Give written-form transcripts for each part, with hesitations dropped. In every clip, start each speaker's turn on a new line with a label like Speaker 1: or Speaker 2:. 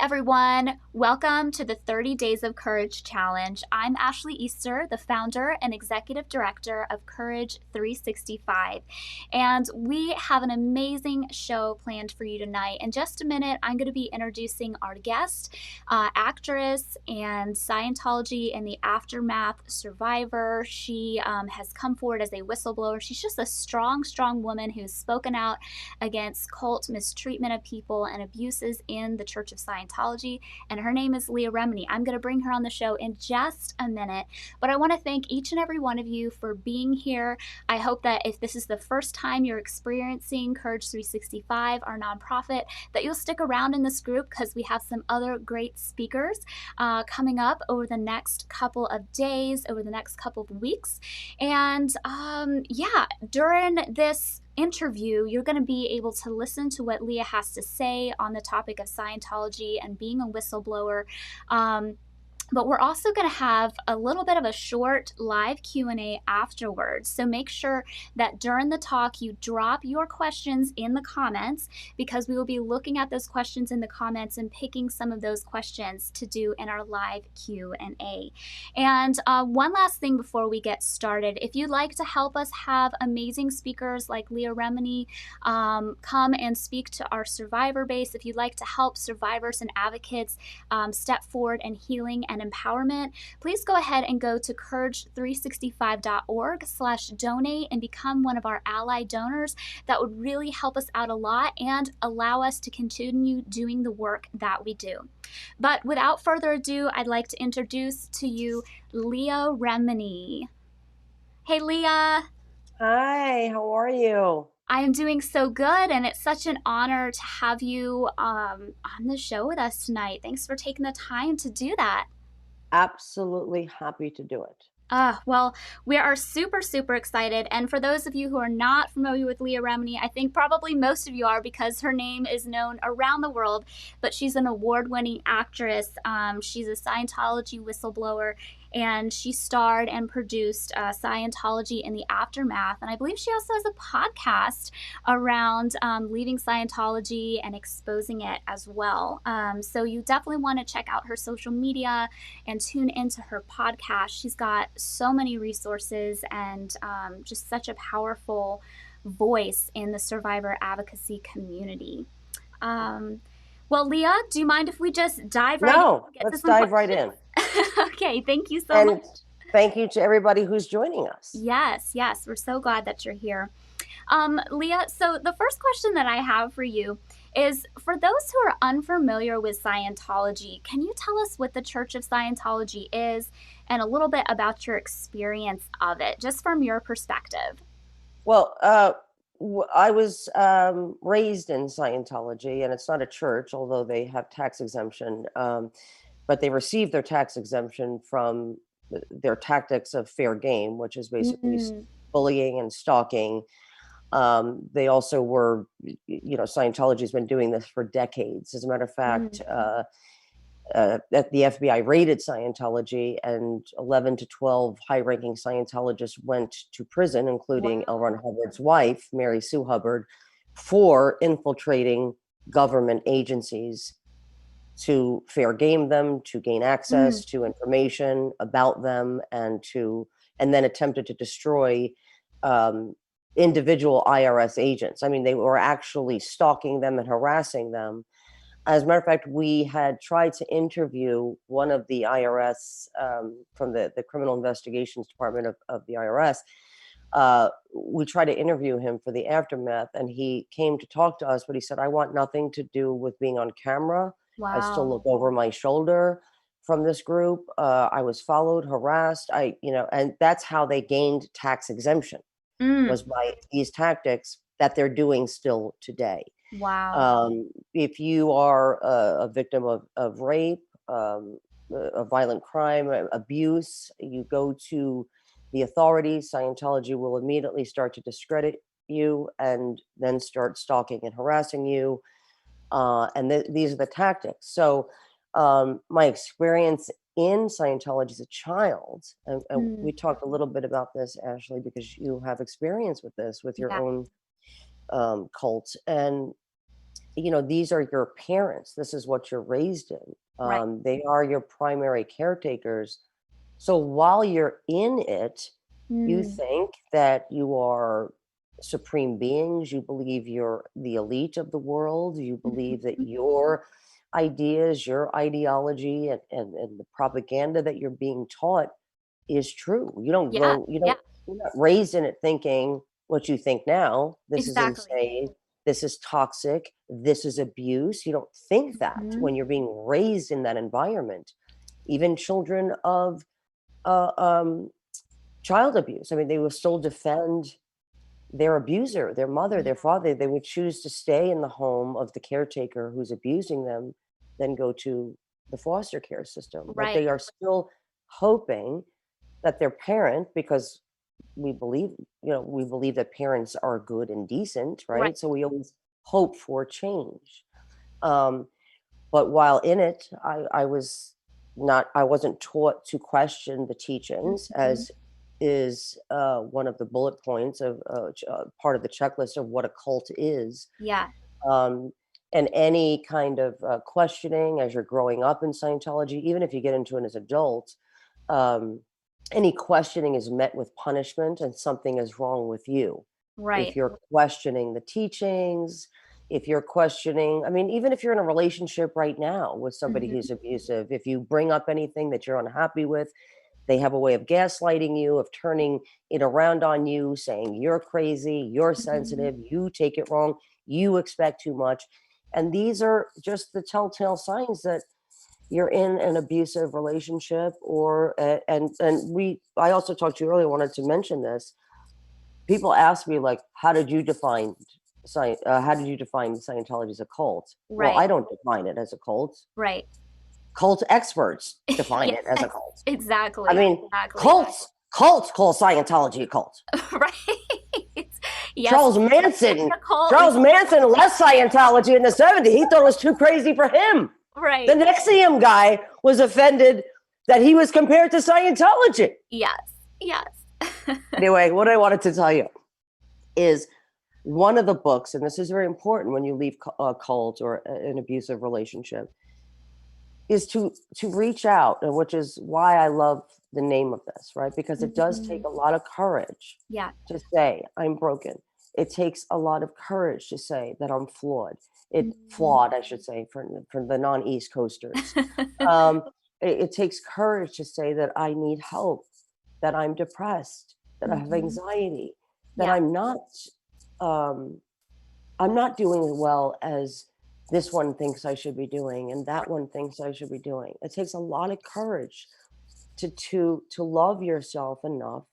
Speaker 1: everyone. Welcome to the 30 Days of Courage Challenge. I'm Ashley Easter, the founder and executive director of Courage 365. And we have an amazing show planned for you tonight. In just a minute, I'm going to be introducing our guest, actress and Scientology and the aftermath survivor. She has come forward as a whistleblower. She's just a strong, strong woman who's spoken out against cult mistreatment of people and abuses in the Church of Scientology, and her name is Leah Remini. I'm going to bring her on the show in just a minute, but I want to thank each and every one of you for being here. I hope that if this is the first time you're experiencing Courage 365, our nonprofit, that you'll stick around in this group because we have some other great speakers coming up over the next couple of days, over the next couple of weeks. And during this interview, you're going to be able to listen to what Leah has to say on the topic of Scientology and being a whistleblower. But we're also going to have a little bit of a short live Q&A afterwards. So make sure that during the talk, you drop your questions in the comments, because we will be looking at those questions in the comments and picking some of those questions to do in our live Q&A. And one last thing before we get started, if you'd like to help us have amazing speakers like Leah Remini come and speak to our survivor base, if you'd like to help survivors and advocates step forward in healing and empowerment, please go ahead and go to courage365.org/donate and become one of our ally donors. That would really help us out a lot and allow us to continue doing the work that we do. But without further ado, I'd like to introduce to you Leah Remini. Hey, Leah.
Speaker 2: Hi, how are you?
Speaker 1: I am doing so good, and it's such an honor to have you on the show with us tonight. Thanks for taking the time to do that.
Speaker 2: Absolutely happy to do it.
Speaker 1: Well, we are super, super excited. And for those of you who are not familiar with Leah Remini, I think probably most of you are, because her name is known around the world, but she's an award-winning actress. She's a Scientology whistleblower, and she starred and produced Scientology in the Aftermath. And I believe she also has a podcast around leaving Scientology and exposing it as well. So you definitely want to check out her social media and tune into her podcast. She's got so many resources and just such a powerful voice in the survivor advocacy community. Well, Leah, do you mind if we just dive right in?
Speaker 2: No, let's dive right in.
Speaker 1: Okay, thank you so
Speaker 2: And
Speaker 1: much.
Speaker 2: thank you to everybody who's joining us.
Speaker 1: Yes, we're so glad that you're here. Leah, so the first question that I have for you is, for those who are unfamiliar with Scientology, can you tell us what the Church of Scientology is and a little bit about your experience of it, just from your perspective?
Speaker 2: Well, I was raised in Scientology, and it's not a church, although they have tax exemption, but they receive their tax exemption from their tactics of fair game, which is basically bullying and stalking. They also were, Scientology has been doing this for decades. As a matter of fact, that the FBI raided Scientology, and 11 to 12 high-ranking Scientologists went to prison, including L. Ron Hubbard's wife, Mary Sue Hubbard, for infiltrating government agencies to fair game them, to gain access to information about them, and then attempted to destroy individual IRS agents. I mean, they were actually stalking them and harassing them. As a matter of fact, we had tried to interview one of the IRS from the Criminal Investigations Department of the IRS. We tried to interview him for the Aftermath, and he came to talk to us, but he said, "I want nothing to do with being on camera. I still look over my shoulder from this group. I was followed, harassed. And that's how they gained tax exemption, was by these tactics that they're doing still today."
Speaker 1: Wow.
Speaker 2: If you are a victim of rape, a violent crime, abuse, you go to the authorities, Scientology will immediately start to discredit you and then start stalking and harassing you. These are the tactics. So my experience in Scientology as a child, and we talked a little bit about this, Ashley, because you have experience with this with your own cult. And these are your parents. This is what you're raised in.
Speaker 1: Right.
Speaker 2: They are your primary caretakers. So while you're in it, you
Speaker 1: Mm.
Speaker 2: think that you are supreme beings. You believe you're the elite of the world. You believe that
Speaker 1: Mhm.
Speaker 2: your ideas, your ideology, and the propaganda that you're being taught is true.
Speaker 1: Yeah. Yeah.
Speaker 2: You're not raised in it thinking what you think now. This is
Speaker 1: Exactly.
Speaker 2: insane. This is toxic. This is abuse. You don't think that
Speaker 1: Mhm.
Speaker 2: when you're being raised in that environment. Even children of uh, um, child abuse. I mean, they will still defend their abuser, their mother,
Speaker 1: Yeah.
Speaker 2: their father. They would choose to stay in the home of the caretaker who's abusing them than go to the foster care system. But
Speaker 1: Right.
Speaker 2: they are still hoping that their parent, because we believe, we believe that parents are good and decent,
Speaker 1: Right.
Speaker 2: right? So we always hope for change. Um, but while in it, I wasn't taught to question the teachings,
Speaker 1: Mhm.
Speaker 2: as is one of the bullet points of part of the checklist of what a cult is.
Speaker 1: Yeah.
Speaker 2: Um, and any kind of questioning as you're growing up in Scientology, even if you get into it as adult, um, any questioning is met with punishment, and something is wrong with you. If
Speaker 1: Right.
Speaker 2: you're questioning the teachings, if you're questioning, I mean, even if you're in a relationship right now with somebody
Speaker 1: Mhm.
Speaker 2: who's abusive, if you bring up anything that you're unhappy with, they have a way of gaslighting you, of turning it around on you, saying you're crazy, you're
Speaker 1: Mhm.
Speaker 2: sensitive, you take it wrong, you expect too much. And these are just the telltale signs that you're in an abusive relationship. Or I also talked to you earlier, wanted to mention this. People ask me, like, how did you define Scientology as a cult? Well,
Speaker 1: Right.
Speaker 2: I don't define it as a cult.
Speaker 1: Right.
Speaker 2: Cult experts define
Speaker 1: Yes.
Speaker 2: it as a cult. I
Speaker 1: Exactly.
Speaker 2: mean,
Speaker 1: Exactly.
Speaker 2: cults call Scientology a cult.
Speaker 1: Right. Yes.
Speaker 2: Charles Manson,
Speaker 1: A cult.
Speaker 2: Charles Manson left Scientology in the 70s. He thought it was too crazy for him. The
Speaker 1: Right.
Speaker 2: Nexium guy was offended that he was compared to Scientology.
Speaker 1: Yes. Yes.
Speaker 2: Anyway, what I wanted to tell you is one of the books, and this is very important when you leave a cult or an abusive relationship, is to reach out, and which is why I love the name of this, right? Because it does take
Speaker 1: Mhm.
Speaker 2: a lot of courage
Speaker 1: Yeah.
Speaker 2: to say I'm broken. It takes a lot of courage to say that I'm flawed.
Speaker 1: Mhm.
Speaker 2: Flawed, I should say, for the non-East Coasters. Um, it takes courage to say that I need help, that I'm depressed, that I have
Speaker 1: Mhm.
Speaker 2: anxiety, that
Speaker 1: Yeah.
Speaker 2: um, I'm not doing as well as this one thinks I should be doing, and that one thinks I should be doing. It takes a lot of courage to love yourself enough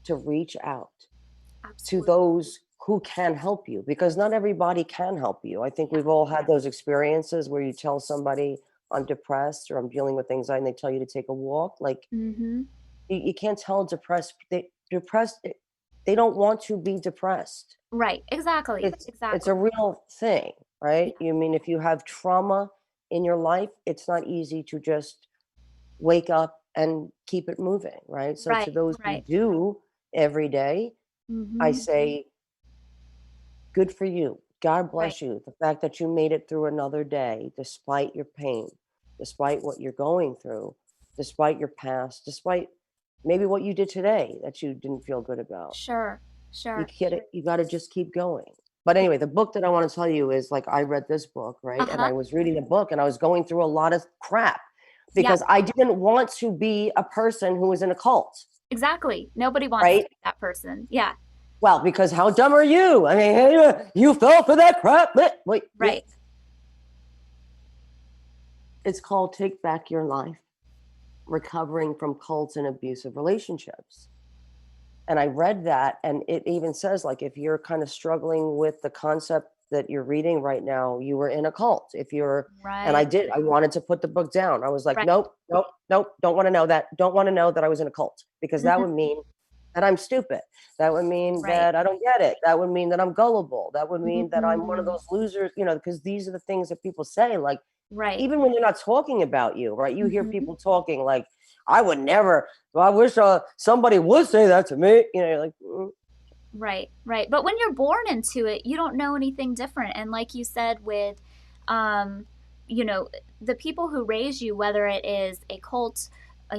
Speaker 2: to reach out to
Speaker 1: Absolutely.
Speaker 2: those who can help you, because not everybody can help you. I think
Speaker 1: Yeah.
Speaker 2: we've all had those experiences where you tell somebody I'm depressed or I'm dealing with anxiety, and they tell you to take a walk. Like,
Speaker 1: Mhm.
Speaker 2: you can't tell depressed, they don't want to be depressed.
Speaker 1: Right. Exactly.
Speaker 2: It's a
Speaker 1: Exactly.
Speaker 2: real thing,
Speaker 1: Yeah.
Speaker 2: right? You mean, if you have trauma in your life, it's not easy to just wake up and keep it moving, right? So to
Speaker 1: Right.
Speaker 2: those who
Speaker 1: Right.
Speaker 2: do every day, I
Speaker 1: Mhm.
Speaker 2: say, good for you. God
Speaker 1: Right.
Speaker 2: bless you. The fact that you made it through another day, despite your pain, despite what you're going through, despite your past, despite maybe what you did today that you didn't feel good about.
Speaker 1: Sure.
Speaker 2: You
Speaker 1: Sure.
Speaker 2: get it. You got to just keep going. But
Speaker 1: Yeah.
Speaker 2: anyway, the book that I want to tell you is, like, I read this book, right? And
Speaker 1: Uh-huh.
Speaker 2: I was reading the book and I was going through a lot of crap
Speaker 1: Yeah.
Speaker 2: because I didn't want to be a person who was in a cult,
Speaker 1: Exactly. Nobody wants to
Speaker 2: right?
Speaker 1: be that person. Yeah.
Speaker 2: Well, because how dumb are you? I mean, hey, you fell for that crap. Wait, yeah.
Speaker 1: Right.
Speaker 2: It's called Take Back Your Life, Recovering from Cults and Abusive Relationships. And I read that, and it even says, like, if you're kind of struggling with the concept that you're reading right now, you were in a cult. If you're, and
Speaker 1: Right.
Speaker 2: I wanted to put the book down. I was like,
Speaker 1: Right.
Speaker 2: nope, nope, nope, don't want to know that. Don't want to know that I was in a cult, because that
Speaker 1: Mhm.
Speaker 2: would mean that I'm stupid. That would mean
Speaker 1: Right.
Speaker 2: that I don't get it. That would mean that I'm gullible. That would mean that I'm one of
Speaker 1: Mhm.
Speaker 2: those losers, because these are the things that people say. Like,
Speaker 1: Right.
Speaker 2: even when they're not talking about you, right? You hear
Speaker 1: Mhm.
Speaker 2: people talking like, I would never, well, I wish somebody would say that to me. You're like,
Speaker 1: Right, right. But when you're born into it, you don't know anything different. And like you said, with um, you know, the people who raise you, whether it is a cult, a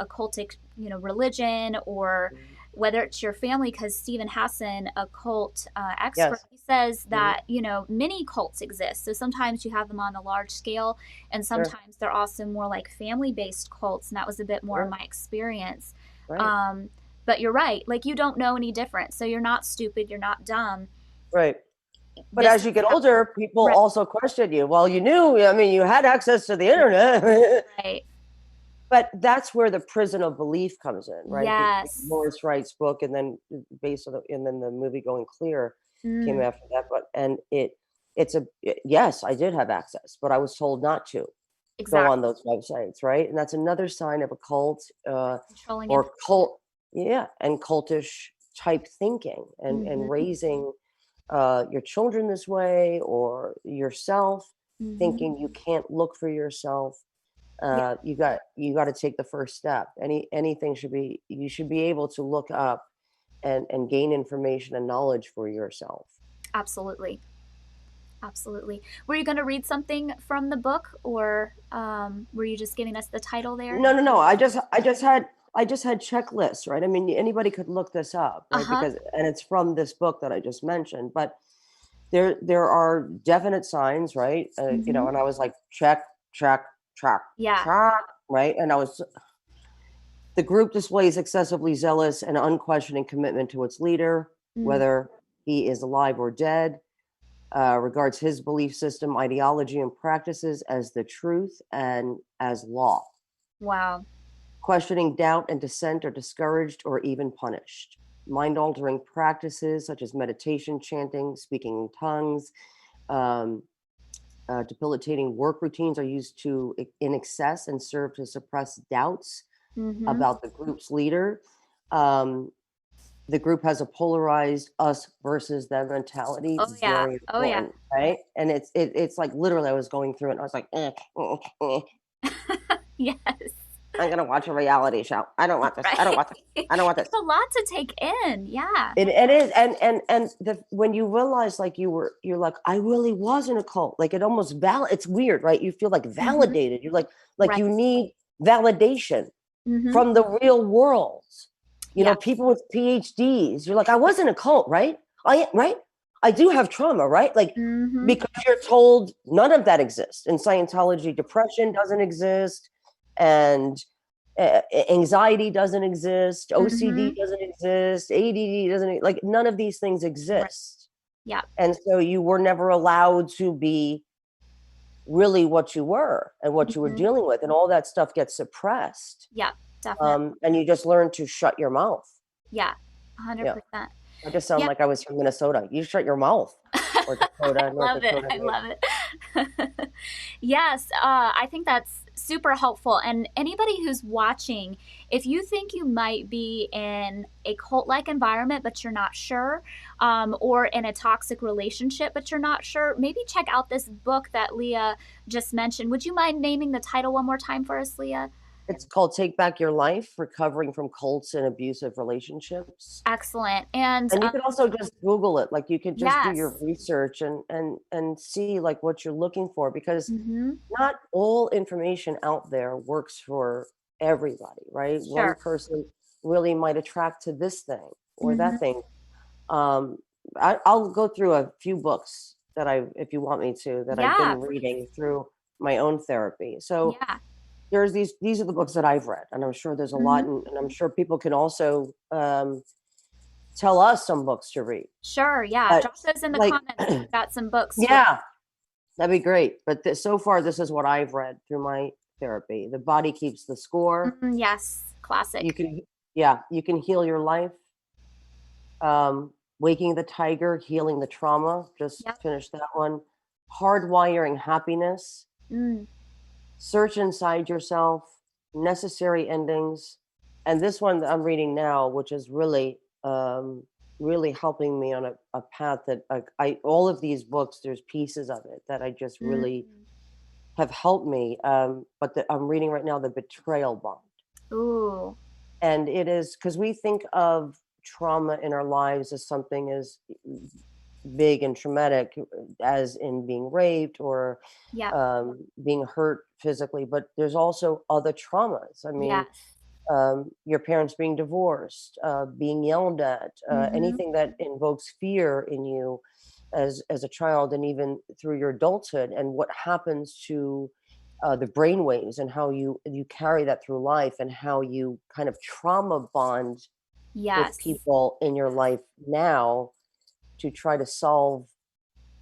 Speaker 1: cultic, religion, or
Speaker 2: Mhm.
Speaker 1: whether it's your family, because Stephen Hassan, a cult expert,
Speaker 2: Yes.
Speaker 1: he says
Speaker 2: Mhm.
Speaker 1: that, many cults exist. So sometimes you have them on a large scale, and
Speaker 2: Sure.
Speaker 1: sometimes they're also more like family based cults. And that was a bit more of
Speaker 2: Sure.
Speaker 1: my experience.
Speaker 2: Right.
Speaker 1: Um, but you're right. Like, you don't know any different. So you're not stupid. You're not dumb.
Speaker 2: Right. But
Speaker 1: This
Speaker 2: as
Speaker 1: is
Speaker 2: you get
Speaker 1: how,
Speaker 2: older, people
Speaker 1: right,
Speaker 2: also question you. Well, you knew, I mean, you had access to the internet.
Speaker 1: right.
Speaker 2: But that's where the prison of belief comes in, right?
Speaker 1: Yes.
Speaker 2: Morris Wright's book, and then based on and then the movie Going Clear came
Speaker 1: Mm,
Speaker 2: after that. But yes, I did have access, but I was told not to go on
Speaker 1: exactly.
Speaker 2: those websites, right? And that's another sign of a cult,
Speaker 1: Controlling
Speaker 2: or
Speaker 1: information.
Speaker 2: cult, yeah, and cultish type thinking, and
Speaker 1: Mm-hmm.
Speaker 2: raising your children this way, or yourself,
Speaker 1: Mm-hmm.
Speaker 2: thinking you can't look for yourself.
Speaker 1: Yeah,
Speaker 2: You got to take the first step. Anything should be you should be able to look up and gain information and knowledge for yourself.
Speaker 1: absolutely. Absolutely. Were you going to read something from the book, or were you just giving us the title there?
Speaker 2: No, no, no. I just had checklists, right? I mean, anybody could look this up,
Speaker 1: Uh
Speaker 2: right?
Speaker 1: huh.
Speaker 2: Because and it's from this book that I just mentioned. But there are definite signs, right?
Speaker 1: Mm-hmm.
Speaker 2: And I was like, check, check, check,
Speaker 1: Yeah.
Speaker 2: check, right? And the group displays excessively zealous and unquestioning commitment to its leader,
Speaker 1: Mm,
Speaker 2: whether he is alive or dead, regards his belief system, ideology, and practices as the truth and as law.
Speaker 1: wow.
Speaker 2: Questioning doubt and dissent are discouraged or even punished. Mind altering practices such as meditation, chanting, speaking in tongues, um, debilitating work routines are used in excess and serve to suppress doubts
Speaker 1: Mm-hmm.
Speaker 2: about the group's leader. Um, the group has a polarized us versus them mentality,
Speaker 1: Oh yeah.
Speaker 2: very
Speaker 1: Oh yeah.
Speaker 2: important, right? And it's like literally I was going through it and I was like,
Speaker 1: Yes.
Speaker 2: I'm gonna watch a reality show. I don't want this. I don't
Speaker 1: Right.
Speaker 2: want this. I don't want
Speaker 1: It's
Speaker 2: this.
Speaker 1: a lot to take in. Yeah.
Speaker 2: It is, and when you realize, like, you're like, I really was in a cult. Like, it almost it's weird, right? You feel like
Speaker 1: Mm-hmm.
Speaker 2: validated. You're like
Speaker 1: Right.
Speaker 2: you need validation
Speaker 1: Mm-hmm.
Speaker 2: from the real world.
Speaker 1: Yeah.
Speaker 2: People with PhDs. You're like, I was in a cult, right? Right. I do have trauma, right? Like,
Speaker 1: Mm-hmm.
Speaker 2: because you're told none of that exists in Scientology. Depression doesn't exist, and anxiety doesn't exist. OCD
Speaker 1: Mm-hmm.
Speaker 2: doesn't exist. ADD doesn't like none of these things
Speaker 1: Right.
Speaker 2: exist,
Speaker 1: Yeah.
Speaker 2: and so you were never allowed to be really what you were and what you were
Speaker 1: Mm-hmm.
Speaker 2: dealing with, and all that stuff gets suppressed.
Speaker 1: Yeah. Definitely.
Speaker 2: And you just learn to shut your mouth.
Speaker 1: Yeah.
Speaker 2: Yeah,
Speaker 1: 100%.
Speaker 2: I just sound
Speaker 1: Yeah.
Speaker 2: like I was from Minnesota. You shut your mouth, or
Speaker 1: I
Speaker 2: Dakota, North
Speaker 1: love it.
Speaker 2: Dakota.
Speaker 1: I love it. Yes, I think that's super helpful. And anybody who's watching, if you think you might be in a cult like environment, but you're not sure, or in a toxic relationship, but you're not sure, maybe check out this book that Leah just mentioned. Would you mind naming the title one more time for us, Leah?
Speaker 2: It's called Take Back Your Life: Recovering from Cults and Abusive Relationships.
Speaker 1: Excellent. And
Speaker 2: And you could also just Google it. Like, you could just do your
Speaker 1: yes.
Speaker 2: research and see like what you're looking for, because
Speaker 1: Mm-hmm.
Speaker 2: not all information out there works for everybody, right? One
Speaker 1: Sure.
Speaker 2: person really might attract to this thing or
Speaker 1: Mm-hmm.
Speaker 2: that thing. Um, I'll go through a few books if you want me to, that I've
Speaker 1: Yeah,
Speaker 2: been
Speaker 1: please.
Speaker 2: reading through my own therapy. So
Speaker 1: Yeah.
Speaker 2: these are the books that I've read, and I'm sure there's a lot,
Speaker 1: Mm-hmm.
Speaker 2: and I'm sure people can also tell us some books to read.
Speaker 1: Sure, yeah.
Speaker 2: But
Speaker 1: Drop those in the
Speaker 2: like,
Speaker 1: comments if you've got some books for.
Speaker 2: yeah, that'd be great. But so far, this is what I've read through my therapy. The Body Keeps the Score.
Speaker 1: Yes,
Speaker 2: You
Speaker 1: classic.
Speaker 2: can, yeah, you can heal your life. Waking the Tiger, Healing the Trauma. Just
Speaker 1: Yep.
Speaker 2: finished that one. Hardwiring Happiness.
Speaker 1: Mm,
Speaker 2: Search Inside Yourself. Necessary Endings. And this one that I'm reading now, which is really helping me on a path that all of these books, there's pieces of it that I just really
Speaker 1: mm.
Speaker 2: have helped me. But I'm reading right now, The Betrayal Bond.
Speaker 1: Ooh,
Speaker 2: And it is because we think of trauma in our lives as something as big and traumatic as in being raped or
Speaker 1: Yep.
Speaker 2: being hurt physically, but there's also other traumas. I mean,
Speaker 1: Yes.
Speaker 2: your parents being divorced, being yelled at,
Speaker 1: Mhm.
Speaker 2: anything that invokes fear in you as a child, and even through your adulthood, and what happens to the brain waves, and how you carry that through life, and how you kind of trauma bond with
Speaker 1: Yes.
Speaker 2: people in your life now to try to solve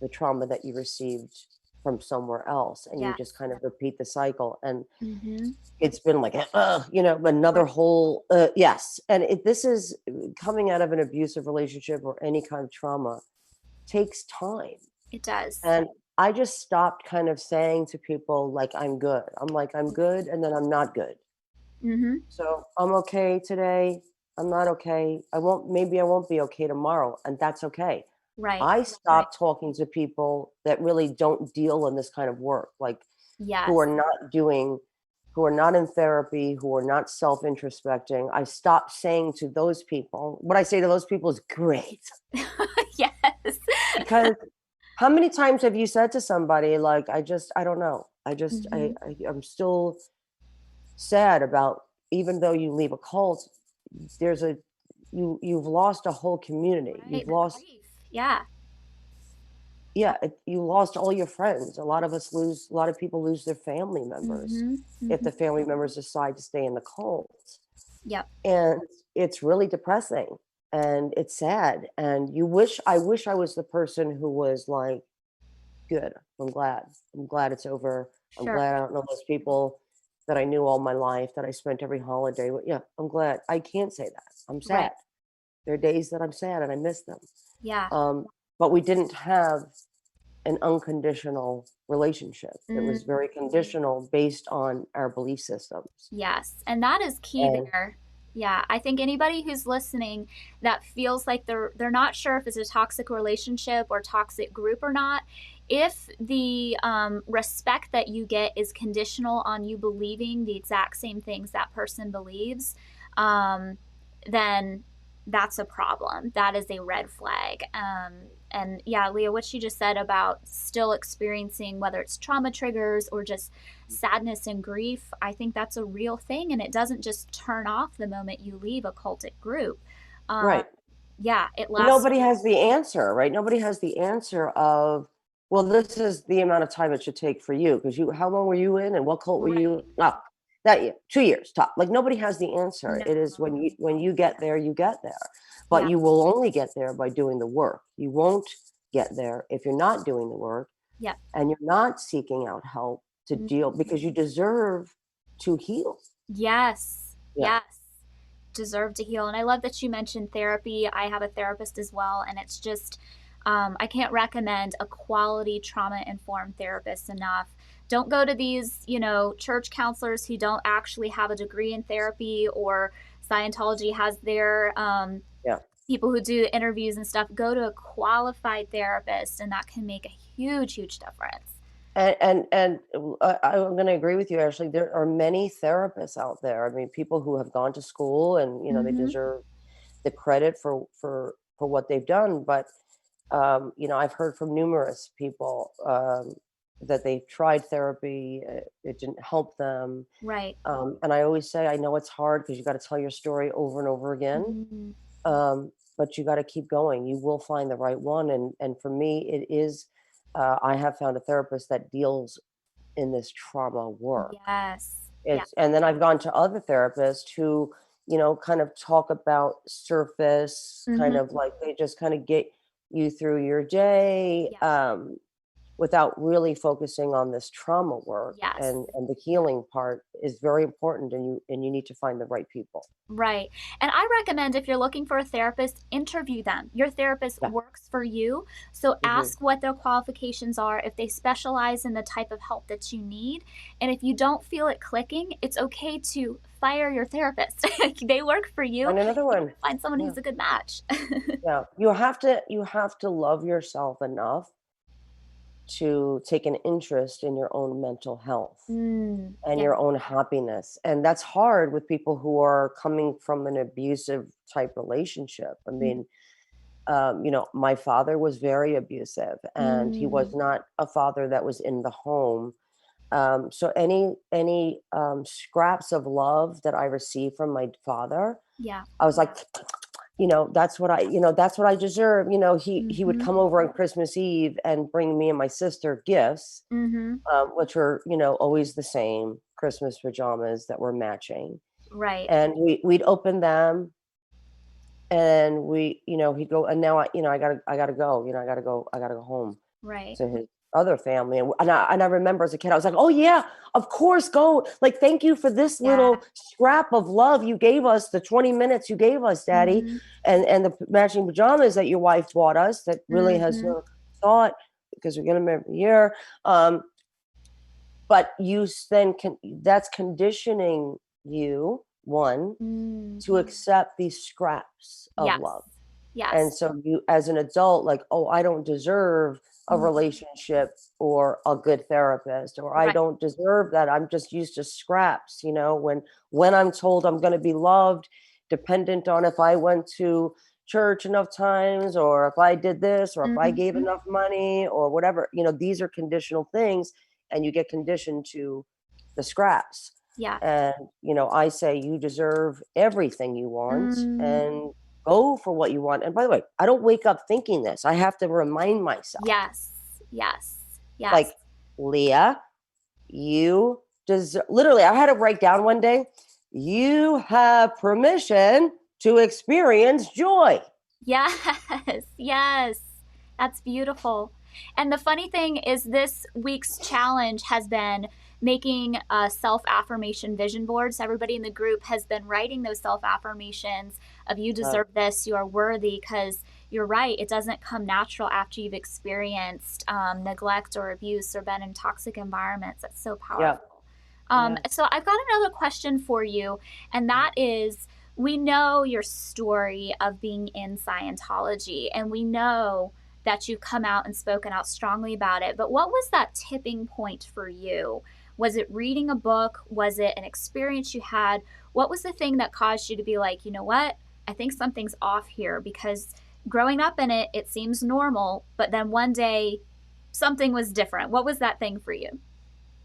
Speaker 2: the trauma that you received from somewhere else, and you just
Speaker 1: Yes.
Speaker 2: kind of repeat the cycle. And
Speaker 1: Mhm.
Speaker 2: it's been like, another
Speaker 1: Right.
Speaker 2: whole, yes. And this is coming out of an abusive relationship or any kind of trauma takes time.
Speaker 1: It does.
Speaker 2: And I just stopped kind of saying to people, like, I'm good. I'm like, I'm
Speaker 1: Right.
Speaker 2: good. And then I'm not good.
Speaker 1: Mhm.
Speaker 2: So I'm okay today. I'm not okay. Maybe I won't be okay tomorrow. And that's okay.
Speaker 1: Right.
Speaker 2: I stopped talking to people that really don't deal in this kind of work, like who are
Speaker 1: Yes.
Speaker 2: not doing who are not in therapy, who are not self-introspecting. I stopped saying to those people, what I say to those people is great.
Speaker 1: Yes.
Speaker 2: Because how many times have you said to somebody like, I don't know.
Speaker 1: Mhm.
Speaker 2: I'm still sad about, even though you leave a cult, there's a you've lost a whole community.
Speaker 1: Right,
Speaker 2: You've
Speaker 1: the
Speaker 2: lost
Speaker 1: grief. Yeah.
Speaker 2: Yeah, you lost all your friends. A lot of people lose their family members
Speaker 1: Mhm.
Speaker 2: if
Speaker 1: Mhm.
Speaker 2: the family members decide to stay in the cult.
Speaker 1: Yep.
Speaker 2: And it's really depressing and it's sad. And I wish I was the person who was like, good, I'm glad. I'm glad it's over. I'm
Speaker 1: Sure.
Speaker 2: glad I don't know those people that I knew all my life, that I spent every holiday with. Yeah, I'm glad. I can't say that. I'm
Speaker 1: Right.
Speaker 2: sad. There are days that I'm sad and I miss them.
Speaker 1: Yeah.
Speaker 2: Um, but we didn't have an unconditional relationship. It was
Speaker 1: Mm.
Speaker 2: very conditional based on our belief systems.
Speaker 1: Yes, and that is key
Speaker 2: And
Speaker 1: there. Yeah, I think anybody who's listening that feels like they're not sure if it's a toxic relationship or toxic group or not, if the respect that you get is conditional on you believing the exact same things that person believes, um, then that's a problem. That is a red flag. And yeah, Leah, what you just said about still experiencing whether it's trauma triggers or just sadness and grief, I think that's a real thing, and it doesn't just turn off the moment you leave a cultic group. Um,
Speaker 2: right.
Speaker 1: yeah, it
Speaker 2: And
Speaker 1: lasts.
Speaker 2: nobody has the answer, right? Nobody has the answer of, well, this is the amount of time it should take for you. Because how long were you in and what cult were
Speaker 1: Right.
Speaker 2: you? Oh, that year, 2 years top. Like nobody has the answer.
Speaker 1: No.
Speaker 2: It is when you get there, you get there. But
Speaker 1: Yeah.
Speaker 2: you will only get there by doing the work. You won't get there if you're not doing the work
Speaker 1: Yeah.
Speaker 2: and you're not seeking out help to deal, because you deserve to heal.
Speaker 1: Yes.
Speaker 2: Yeah.
Speaker 1: Yes. Deserve to heal. And I love that you mentioned therapy. I have a therapist as well, and it's just, I can't recommend a quality trauma informed therapist enough. Don't go to these, church counselors who don't actually have a degree in therapy, or Scientology has their
Speaker 2: Yeah.
Speaker 1: people who do interviews and stuff. Go to a qualified therapist, and that can make a huge, huge difference.
Speaker 2: I'm going to agree with you. Actually, there are many therapists out there. I mean, people who have gone to school, and they
Speaker 1: Mm-hmm.
Speaker 2: deserve the credit for what they've done. But I've heard from numerous people that they've tried therapy, it didn't help them.
Speaker 1: Right.
Speaker 2: And I always say, I know it's hard because you got to tell your story over and over again,
Speaker 1: Mm-hmm.
Speaker 2: but you got to keep going. You will find the right one. And for me, it is. I have found a therapist that deals in this trauma work.
Speaker 1: Yes. Yeah.
Speaker 2: And then I've gone to other therapists who, kind of talk about surface, kind
Speaker 1: Mm-hmm.
Speaker 2: of like they just kind of get you through your day,
Speaker 1: Yeah.
Speaker 2: without really focusing on this trauma work.
Speaker 1: Yes.
Speaker 2: And the healing part is very important, and you need to find the right people.
Speaker 1: Right. And I recommend if you're looking for a therapist, interview them. Your therapist
Speaker 2: Yeah.
Speaker 1: works for you. So
Speaker 2: Hmm.
Speaker 1: ask what their qualifications are, if they specialize in the type of help that you need. And if you don't feel it clicking, it's okay to fire your therapist. They work for you.
Speaker 2: Find another
Speaker 1: You
Speaker 2: one.
Speaker 1: want to find someone
Speaker 2: Yeah.
Speaker 1: who's a good match.
Speaker 2: Yeah. You have to love yourself enough to take an interest in your own mental health and
Speaker 1: Yeah.
Speaker 2: your own happiness. And that's hard with people who are coming from an abusive type relationship. I
Speaker 1: Mhm.
Speaker 2: mean, My father was very abusive, and he was
Speaker 1: Mm,
Speaker 2: not a father that was in the home. So any scraps of love that I received from my father,
Speaker 1: yeah.
Speaker 2: I was like, that's what I deserve. He would
Speaker 1: Mhm.
Speaker 2: come over on Christmas Eve and bring me and my sister gifts,
Speaker 1: Mhm.
Speaker 2: which were, always the same Christmas pajamas that were matching.
Speaker 1: Right.
Speaker 2: And we'd open them, and he'd go, and now I gotta go, I gotta go home
Speaker 1: Right.
Speaker 2: to his other family. And I remember as a kid, I was like, oh yeah, of course, go. Like, thank you for this
Speaker 1: Yeah.
Speaker 2: little scrap of love you gave us, the 20 minutes you gave us, Daddy,
Speaker 1: Mhm.
Speaker 2: and the matching pajamas that your wife bought us that really has
Speaker 1: Mhm.
Speaker 2: no thought, because we're gonna every year. Um, but then that's conditioning you, one,
Speaker 1: Mm.
Speaker 2: to accept these scraps of
Speaker 1: Yes.
Speaker 2: love. And
Speaker 1: Yes.
Speaker 2: so you, as an adult, like, oh, I don't deserve a
Speaker 1: Mhm.
Speaker 2: relationship or a good therapist, or I
Speaker 1: Right.
Speaker 2: don't deserve that. I'm just used to scraps, when I'm told I'm going to be loved, dependent on if I went to church enough times, or if I did this, or if I gave
Speaker 1: Mhm.
Speaker 2: enough money, or whatever. These are conditional things, and you get conditioned to the scraps.
Speaker 1: Yeah.
Speaker 2: And I say you deserve everything you want,
Speaker 1: Mm.
Speaker 2: and go for what you want. And by the way, I don't wake up thinking this. I have to remind myself,
Speaker 1: Yes. Yes. Yes.
Speaker 2: like, Leah, you deserve, literally, I had to write down one day, you have permission to experience joy.
Speaker 1: Yes, yes. That's beautiful. And the funny thing is, this week's challenge has been making a self affirmation vision board. So, everybody in the group has been writing those self affirmations of you
Speaker 2: Uh,
Speaker 1: deserve this, you are worthy, because you're right. It doesn't come natural after you've experienced neglect or abuse or been in toxic environments. That's so
Speaker 2: yeah,
Speaker 1: powerful.
Speaker 2: yeah.
Speaker 1: So, I've got another question for you, and that is, we know your story of being in Scientology, and we know that you've come out and spoken out strongly about it. But what was that tipping point for you? Was it reading a book? Was it an experience you had? What was the thing that caused you to be like, you know what? I think something's off here, because growing up in it, it seems normal, but then one day something was different. What was that thing for you?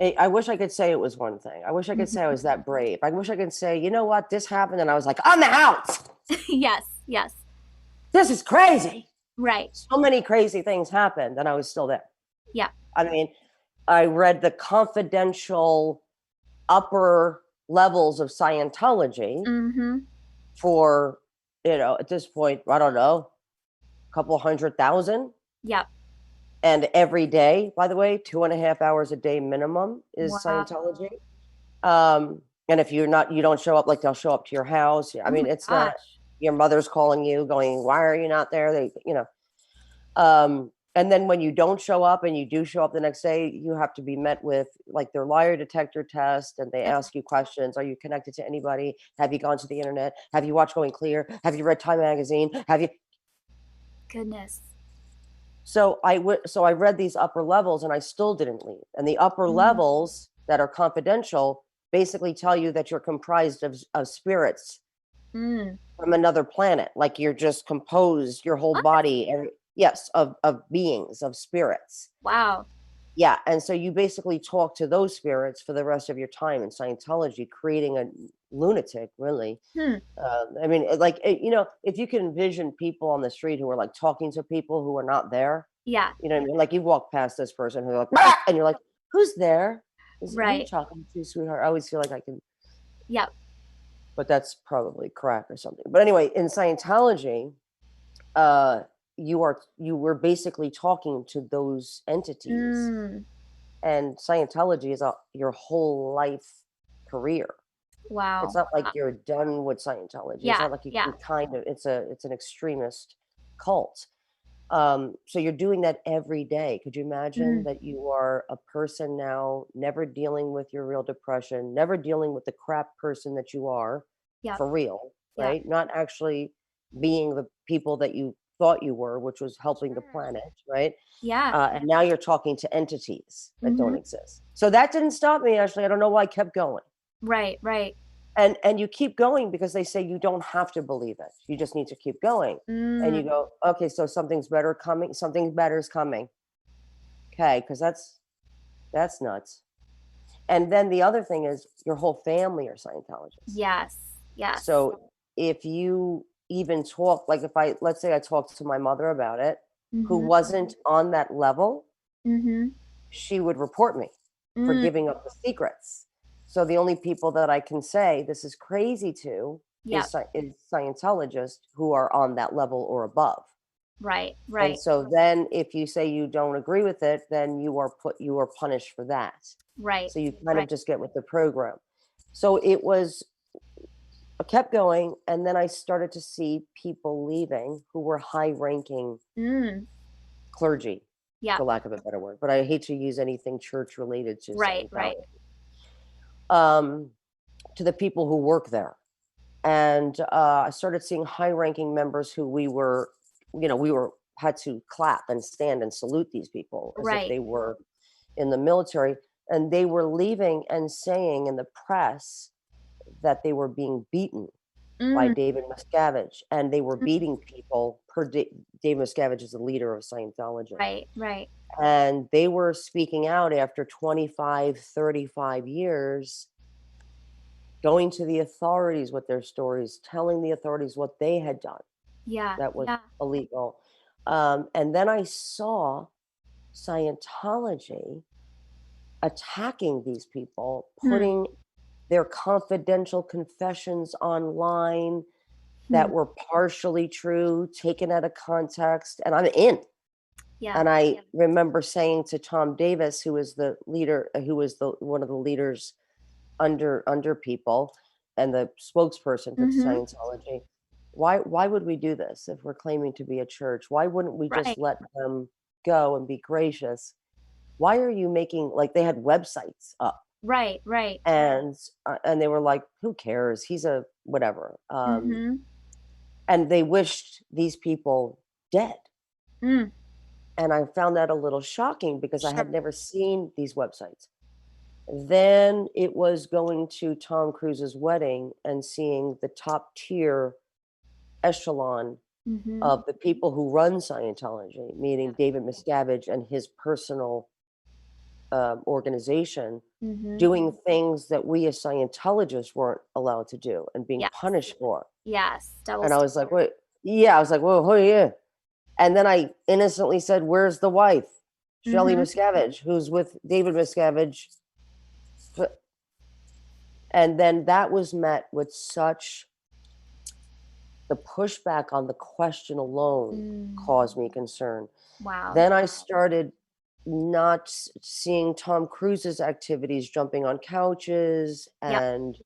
Speaker 2: I wish I could say it was one thing. I wish I could say I was that brave. I wish I could say, you know what, this happened, and I was like, I'm out.
Speaker 1: Yes, yes,
Speaker 2: This is crazy.
Speaker 1: right.
Speaker 2: So many crazy things happened, and I was still there.
Speaker 1: Yeah.
Speaker 2: I mean, I read the confidential upper levels of Scientology
Speaker 1: Mm-hmm.
Speaker 2: for, at this point, I don't know, a couple 100,000.
Speaker 1: Yep.
Speaker 2: And every day, by the way, 2.5 hours a day minimum is Scientology.
Speaker 1: Wow.
Speaker 2: And if you don't show up, like, they'll show up to your house. I
Speaker 1: Oh
Speaker 2: mean,
Speaker 1: my
Speaker 2: it's not
Speaker 1: gosh.
Speaker 2: your mother's calling you going, why are you not there? And then when you don't show up and you do show up the next day, you have to be met with, like, their liar detector test, and they
Speaker 1: Oh
Speaker 2: ask you questions. Are you connected to anybody? Have you gone to the internet? Have you watched Going Clear? Have you read Time Magazine? Have you?
Speaker 1: goodness.
Speaker 2: So I read these upper levels, and I still didn't leave. And the upper
Speaker 1: Mm.
Speaker 2: levels that are confidential basically tell you that you're comprised of spirits
Speaker 1: Mm.
Speaker 2: from another planet. Like, you're just composed, your whole
Speaker 1: What?
Speaker 2: body, and yes, of beings, of spirits.
Speaker 1: Wow.
Speaker 2: Yeah, and so you basically talk to those spirits for the rest of your time in Scientology, creating a lunatic, really.
Speaker 1: Hmm.
Speaker 2: I mean, like, if you can envision people on the street who are, like, talking to people who are not there,
Speaker 1: Yeah.
Speaker 2: you know what I mean? Like, you walk past this person who's like, "Ah!" And you're like, who's there? Who are you
Speaker 1: Right.
Speaker 2: talking to, sweetheart? I always feel like I can,
Speaker 1: Yep.
Speaker 2: but that's probably crack or something. But anyway, in Scientology, uh, you were basically talking to those entities,
Speaker 1: Mm.
Speaker 2: and Scientology is your whole life career. It's
Speaker 1: Wow.
Speaker 2: not like you're done with Scientology. It's
Speaker 1: Yeah.
Speaker 2: not like you
Speaker 1: Yeah.
Speaker 2: can kind of. It's an extremist cult. So you're doing that every day. Could you imagine
Speaker 1: Mm.
Speaker 2: that you are a person now, never dealing with your real depression, never dealing with the crap person that you are
Speaker 1: Yep.
Speaker 2: for real,
Speaker 1: Yep.
Speaker 2: right? Not actually being the people that you thought you were, which was helping the
Speaker 1: Sure.
Speaker 2: planet, right?
Speaker 1: Yeah.
Speaker 2: And now you're talking to entities that don't
Speaker 1: Mm-hmm.
Speaker 2: exist. So that didn't stop me, Ashley. I don't know why I kept going.
Speaker 1: Right. Right.
Speaker 2: And you keep going because they say you don't have to believe it. You just need to keep going. And
Speaker 1: Mm,
Speaker 2: you go, okay, so something's better coming. Something better is coming. Okay, because that's nuts. And then the other thing is your whole family are Scientologists.
Speaker 1: yes. Yes.
Speaker 2: So if you even talk, like if I, let's say I talked to my mother about it, who
Speaker 1: Mhm.
Speaker 2: wasn't on that level,
Speaker 1: Mhm.
Speaker 2: she would report me for
Speaker 1: Mm,
Speaker 2: giving up the secrets. So the only people that I can say this is crazy to
Speaker 1: yep.
Speaker 2: is Scientologists who are on that level or above.
Speaker 1: Right.
Speaker 2: And
Speaker 1: Right.
Speaker 2: so then if you say you don't agree with it, then you are punished for that.
Speaker 1: Right.
Speaker 2: So you kind
Speaker 1: Right.
Speaker 2: of just get with the program. So it was I kept going, and then I started to see people leaving who were high ranking
Speaker 1: Mm,
Speaker 2: clergy,
Speaker 1: yep.
Speaker 2: for lack of a better word, but I hate to use anything church related to
Speaker 1: Right. Right.
Speaker 2: Scientology. Um, to the people who work there. And I started seeing high ranking members who we were had to clap and stand and salute these people as if
Speaker 1: Right.
Speaker 2: they were in the military. And they were leaving and saying in the press that they were being beaten by
Speaker 1: Mm,
Speaker 2: David Miscavige, and they were
Speaker 1: mm,
Speaker 2: beating people Dave Miscavige is the leader of Scientology.
Speaker 1: right. Right.
Speaker 2: And they were speaking out after 25, 35 years, going to the authorities with their stories, telling the authorities what they had done
Speaker 1: Yeah.
Speaker 2: that was
Speaker 1: Yeah.
Speaker 2: illegal. And then I saw Scientology attacking these people,
Speaker 1: Hmm.
Speaker 2: putting their confidential confessions online
Speaker 1: Hmm.
Speaker 2: that were partially true, taken out of context, and I'm in.
Speaker 1: Yeah.
Speaker 2: And I remember saying to Tom Davis, who was the leader, who was the one of the leaders under people and the spokesperson for
Speaker 1: Mhm.
Speaker 2: Scientology, why would we do this if we're claiming to be a church? Why wouldn't we just
Speaker 1: Right.
Speaker 2: let them go and be gracious? Why are you making like they had websites up
Speaker 1: Right. Right.
Speaker 2: and they were like, who cares? He's a whatever.
Speaker 1: Mhm.
Speaker 2: And they wished these people dead.
Speaker 1: Mm.
Speaker 2: And I found that a little shocking because I
Speaker 1: Sure.
Speaker 2: had never seen these websites. Then it was going to Tom Cruise's wedding and seeing the top tier echelon
Speaker 1: Mhm.
Speaker 2: of the people who run Scientology, meaning
Speaker 1: Yeah.
Speaker 2: David Miscavige and his personal organization,
Speaker 1: Mhm.
Speaker 2: doing things that we as Scientologists weren't allowed to do and being
Speaker 1: Yes.
Speaker 2: punished for.
Speaker 1: Yes. Double
Speaker 2: And I was like,
Speaker 1: standard.
Speaker 2: wait, yeah, I was like, whoa, who are you? And then I innocently said, "Where's the wife? Shelley
Speaker 1: Mhm.
Speaker 2: Miscavige, who's with David Miscavige." And then that was met with such the pushback on the question alone
Speaker 1: Mm.
Speaker 2: caused me concern.
Speaker 1: Wow.
Speaker 2: Then I started not seeing Tom Cruise's activities, jumping on couches
Speaker 1: Yep.
Speaker 2: and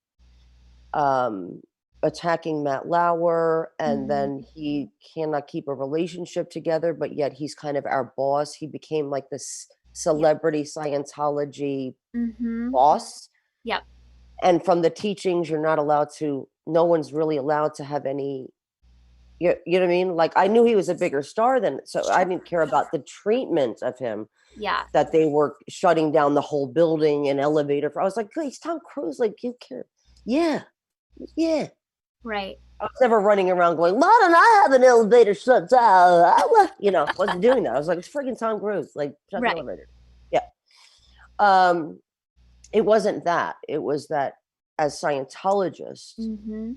Speaker 2: um, attacking Matt Lauer, and
Speaker 1: Mhm.
Speaker 2: then he cannot keep a relationship together, but yet he's kind of our boss. He became like this
Speaker 1: Yep.
Speaker 2: celebrity Scientology
Speaker 1: Mhm.
Speaker 2: boss.
Speaker 1: Yep.
Speaker 2: And from the teachings, you're not allowed to, no one's really allowed to have any, you know what I mean? Like I knew he was a bigger star than, so I
Speaker 1: Sure.
Speaker 2: didn't care about the treatment of him
Speaker 1: Yeah.
Speaker 2: that they were shutting down the whole building and elevator for. I was like, "Good, he's Tom Cruise. Like, you care? Yeah, yeah."
Speaker 1: Right.
Speaker 2: I was never running around going, "Why don't I have an elevator shut down?" Wasn't doing that. I was like, "It's freaking Tom Cruise. Like, shut the
Speaker 1: Right.
Speaker 2: elevator." Yeah. Um, it wasn't that. It was that as Scientologists,
Speaker 1: Mhm.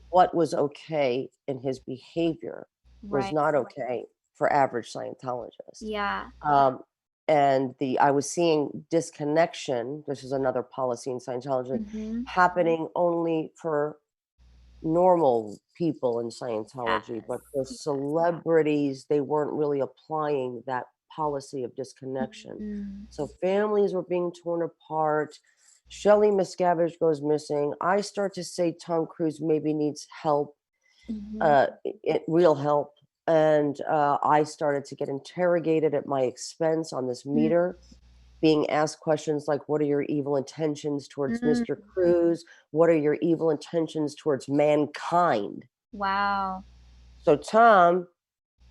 Speaker 2: what was okay in his behavior was
Speaker 1: Right.
Speaker 2: not okay for average Scientologists.
Speaker 1: Yeah.
Speaker 2: Um, and the I was seeing disconnection. This is another policy in Scientology
Speaker 1: Mhm.
Speaker 2: happening only for normal people in Scientology,
Speaker 1: Yes.
Speaker 2: but for
Speaker 1: Yeah.
Speaker 2: celebrities, they weren't really applying that policy of disconnection.
Speaker 1: Mm.
Speaker 2: So families were being torn apart. Shelley Miscavige goes missing. I start to say Tom Cruise maybe needs help,
Speaker 1: Mhm.
Speaker 2: real help. And I started to get interrogated at my expense on this
Speaker 1: Mm.
Speaker 2: meter, being asked questions like, what are your evil intentions towards
Speaker 1: Mm.
Speaker 2: Mr. Cruz? What are your evil intentions towards mankind?
Speaker 1: Wow.
Speaker 2: So Tom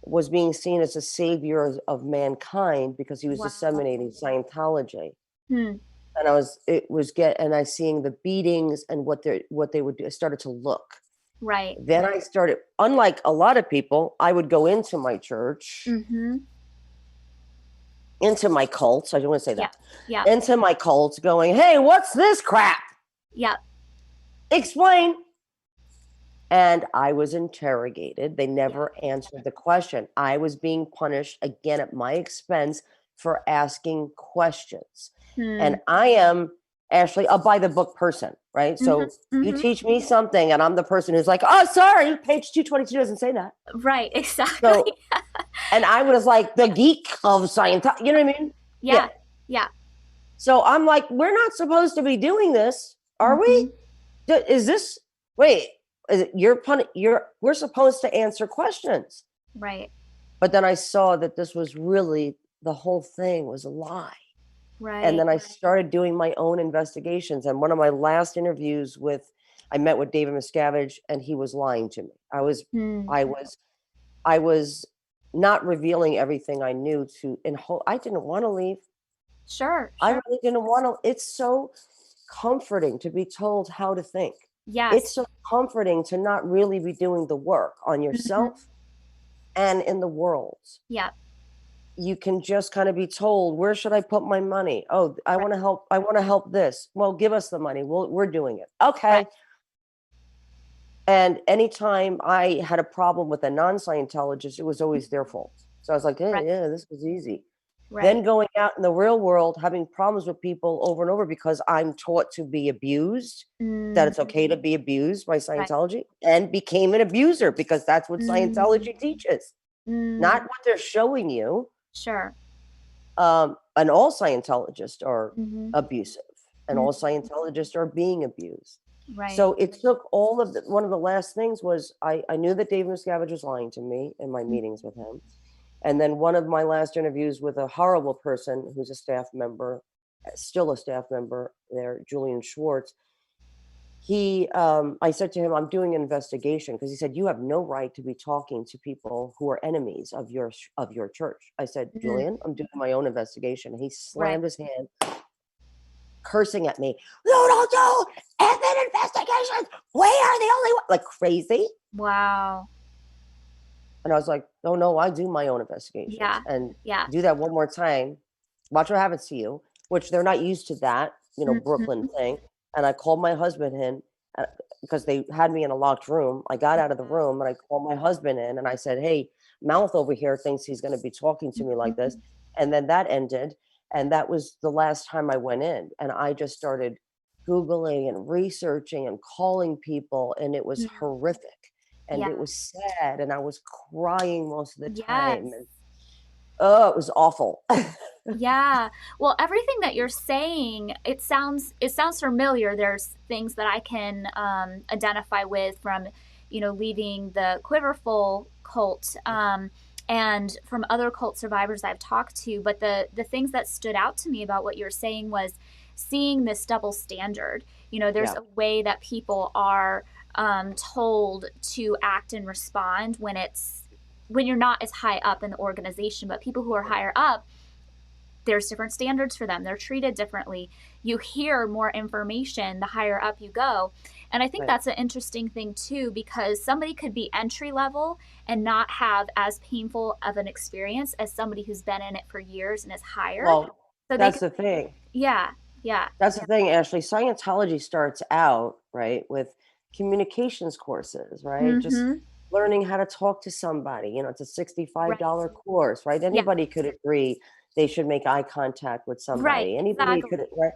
Speaker 2: was being seen as a savior of mankind because he was
Speaker 1: Wow.
Speaker 2: disseminating Scientology.
Speaker 1: Hmm.
Speaker 2: And and I seeing the beatings and what they would do. I started to look.
Speaker 1: Right.
Speaker 2: Then I started, unlike a lot of people, I would go into my church,
Speaker 1: Mhm.
Speaker 2: into my cult. I don't want to say
Speaker 1: Yep.
Speaker 2: that.
Speaker 1: Yep.
Speaker 2: Into my cult going, hey, what's this crap?
Speaker 1: Yep.
Speaker 2: Explain. And I was interrogated. They
Speaker 1: Yep.
Speaker 2: never answered the question. I was being punished again at my expense for asking questions. And
Speaker 1: Hmm.
Speaker 2: I am actually a by the book person, right?
Speaker 1: Mhm.
Speaker 2: So you
Speaker 1: Mhm.
Speaker 2: teach me something, and I'm the person who's like, oh, sorry, page 222 doesn't say that.
Speaker 1: Right, exactly.
Speaker 2: So, and I was like the geek of Scientology, you know what I mean? Yeah.
Speaker 1: Yeah. Yeah.
Speaker 2: So I'm like, we're not supposed to be doing this, are we?
Speaker 1: Mhm.
Speaker 2: Is this, wait, is it, we're supposed to answer questions.
Speaker 1: Right.
Speaker 2: But then I saw that this was really, the whole thing was a lie. And
Speaker 1: Right.
Speaker 2: then I started doing my own investigations. And one of my last interviews I met with David Miscavige, and he was lying to me.
Speaker 1: Hmm.
Speaker 2: I was, I was not revealing everything I knew I didn't want to leave.
Speaker 1: Sure,
Speaker 2: I
Speaker 1: sure.
Speaker 2: really didn't want to. It's so comforting to be told how to think. It's
Speaker 1: Yes.
Speaker 2: so comforting to not really be doing the work on
Speaker 1: Mhm.
Speaker 2: yourself and in the world.
Speaker 1: Yep.
Speaker 2: You can just kind of be told, where should I put my money? Oh, I
Speaker 1: Right.
Speaker 2: want to help. I want to help this. Well, give us the money. We're doing it.
Speaker 1: Right.
Speaker 2: Okay. And anytime I had a problem with a non-Scientologist, it was always their fault. So I was like,
Speaker 1: Right.
Speaker 2: yeah, this was easy. Then
Speaker 1: Right.
Speaker 2: going out in the real world, having problems with people over and over because I'm taught to be abused, that
Speaker 1: Mm.
Speaker 2: it's okay to be abused by
Speaker 1: Right.
Speaker 2: Scientology, and became an abuser because that's what
Speaker 1: Mm.
Speaker 2: Scientology teaches, not
Speaker 1: Mm.
Speaker 2: what they're showing you.
Speaker 1: Sure.
Speaker 2: And all Scientologists are
Speaker 1: Mhm.
Speaker 2: abusive, and all
Speaker 1: Mm.
Speaker 2: Scientologists are being abused.
Speaker 1: Right.
Speaker 2: So it took one of the last things was I knew that Dave Miscavige was lying to me in my
Speaker 1: Mm.
Speaker 2: meetings with him. And then one of my last interviews with a horrible person who's a staff member, still a staff member there, Julian Schwartz. I said to him, I'm doing an investigation because he said, you have no right to be talking to people who are enemies of your church. I said,
Speaker 1: Mm.
Speaker 2: Julian, I'm doing my own investigation. He
Speaker 1: Right.
Speaker 2: slammed his hand, cursing at me. You don't do effing investigations. We are the only one, like crazy.
Speaker 1: Wow.
Speaker 2: And I was like, oh no, I do my own investigations.
Speaker 1: Yeah.
Speaker 2: And
Speaker 1: Yeah.
Speaker 2: do that one more time. Watch what happens to you, which they're not used to that, Brooklyn
Speaker 1: Mhm.
Speaker 2: thing. And I called my husband in because they had me in a locked room. I got out of the room and I called my husband in and I said, hey, Mouth over here thinks he's going to be talking to me like this.
Speaker 1: Mhm.
Speaker 2: And then that ended. And that was the last time I went in. And I just started Googling and researching and calling people. And it was
Speaker 1: Mhm.
Speaker 2: horrific and
Speaker 1: Yeah.
Speaker 2: it was sad. And I was crying most of the
Speaker 1: Yes.
Speaker 2: time. And oh, it was awful.
Speaker 1: Yeah. Well, everything that you're saying, it sounds familiar. There's things that I can identify with from, leaving the Quiverful cult, and from other cult survivors I've talked to. But the things that stood out to me about what you're saying was seeing this double standard. There's
Speaker 2: Yeah.
Speaker 1: a way that people are told to act and respond when you're not as high up in the organization, but people who are higher up, there's different standards for them. They're treated differently. You hear more information the higher up you go. And I think
Speaker 2: Right.
Speaker 1: that's an interesting thing too, because somebody could be entry level and not have as painful of an experience as somebody who's been in it for years and is higher.
Speaker 2: Well,
Speaker 1: So they
Speaker 2: that's
Speaker 1: could,
Speaker 2: the thing.
Speaker 1: yeah, yeah.
Speaker 2: That's the thing, Ashley. Scientology starts out, right, with communications courses, right? Just
Speaker 1: Mm-hmm.
Speaker 2: learning how to talk to somebody. It's a $65
Speaker 1: Right.
Speaker 2: course, right?
Speaker 1: Yeah.
Speaker 2: Anybody could agree they should make eye contact with
Speaker 1: Right.
Speaker 2: somebody. Anybody could,
Speaker 1: Exactly.
Speaker 2: right?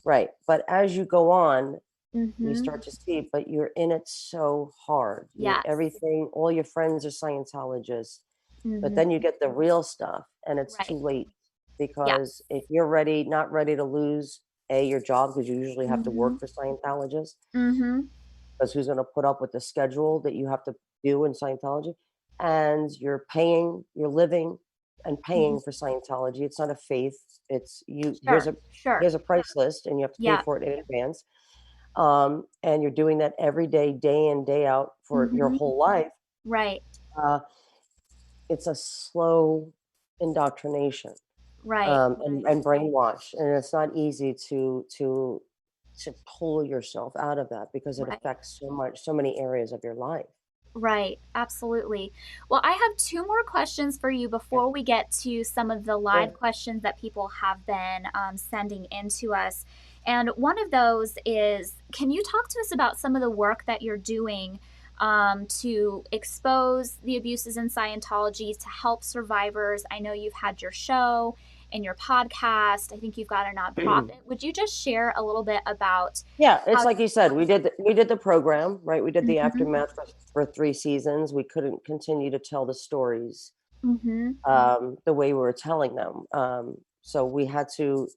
Speaker 2: Right. But as you go on, you
Speaker 1: Mm-hmm.
Speaker 2: start to see, but you're in it so hard.
Speaker 1: Yes.
Speaker 2: Everything, all your friends are Scientologists, but
Speaker 1: Mm-hmm.
Speaker 2: then you get the real stuff and it's too
Speaker 1: Right.
Speaker 2: late
Speaker 1: Yeah.
Speaker 2: because if you're not ready to lose your job, because you usually have to
Speaker 1: Mm-hmm.
Speaker 2: work for Scientologists,
Speaker 1: Mm-hmm.
Speaker 2: because who's going to put up with the schedule that you have to do in Scientology, and you're living and
Speaker 1: Mm-hmm.
Speaker 2: paying for Scientology. It's not a faith. It's you.
Speaker 1: Sure. Sure.
Speaker 2: Here's a price list, and you have to pay
Speaker 1: Yeah.
Speaker 2: for it in advance. And you're doing that every day, day in, day out for your
Speaker 1: Mm-hmm.
Speaker 2: whole life.
Speaker 1: Right.
Speaker 2: Uh, it's a slow indoctrination.
Speaker 1: Right.
Speaker 2: and brainwash, and it's not easy to pull yourself out of that because it
Speaker 1: Right.
Speaker 2: affects so many areas of your life.
Speaker 1: Right, absolutely. Well, I have two more questions for you
Speaker 2: Okay.
Speaker 1: before we get to some of the live
Speaker 2: Sure.
Speaker 1: questions that people have been sending in to us. And one of those is, can you talk to us about some of the work that you're doing to expose the abuses in Scientology, to help survivors? I know you've had your show and your podcast. I think you've got a nonprofit. Would you just share a little bit about
Speaker 2: Yeah,
Speaker 1: how
Speaker 2: it's like you said, we did the program, right? We did the
Speaker 1: Mhm.
Speaker 2: aftermath for 3 seasons. We couldn't continue to tell the stories,
Speaker 1: Mhm.
Speaker 2: the way we were telling them. So we had to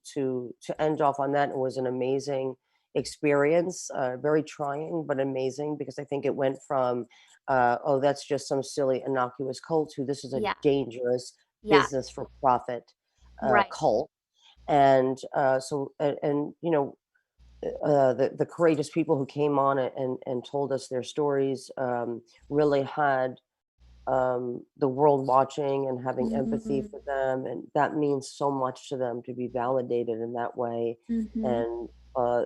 Speaker 2: end off on that. It was an amazing experience, very trying, but amazing because I think it went from, "Oh, that's just some silly innocuous cult," to, "This is a
Speaker 1: Yeah.
Speaker 2: dangerous
Speaker 1: Yeah.
Speaker 2: business for profit,
Speaker 1: Right.
Speaker 2: cult." And, you know, the courageous people who came on it and told us their stories, really had, the world watching and having empathy
Speaker 1: Mhm.
Speaker 2: for them, and that means so much to them to be validated in that way.
Speaker 1: Mhm.
Speaker 2: And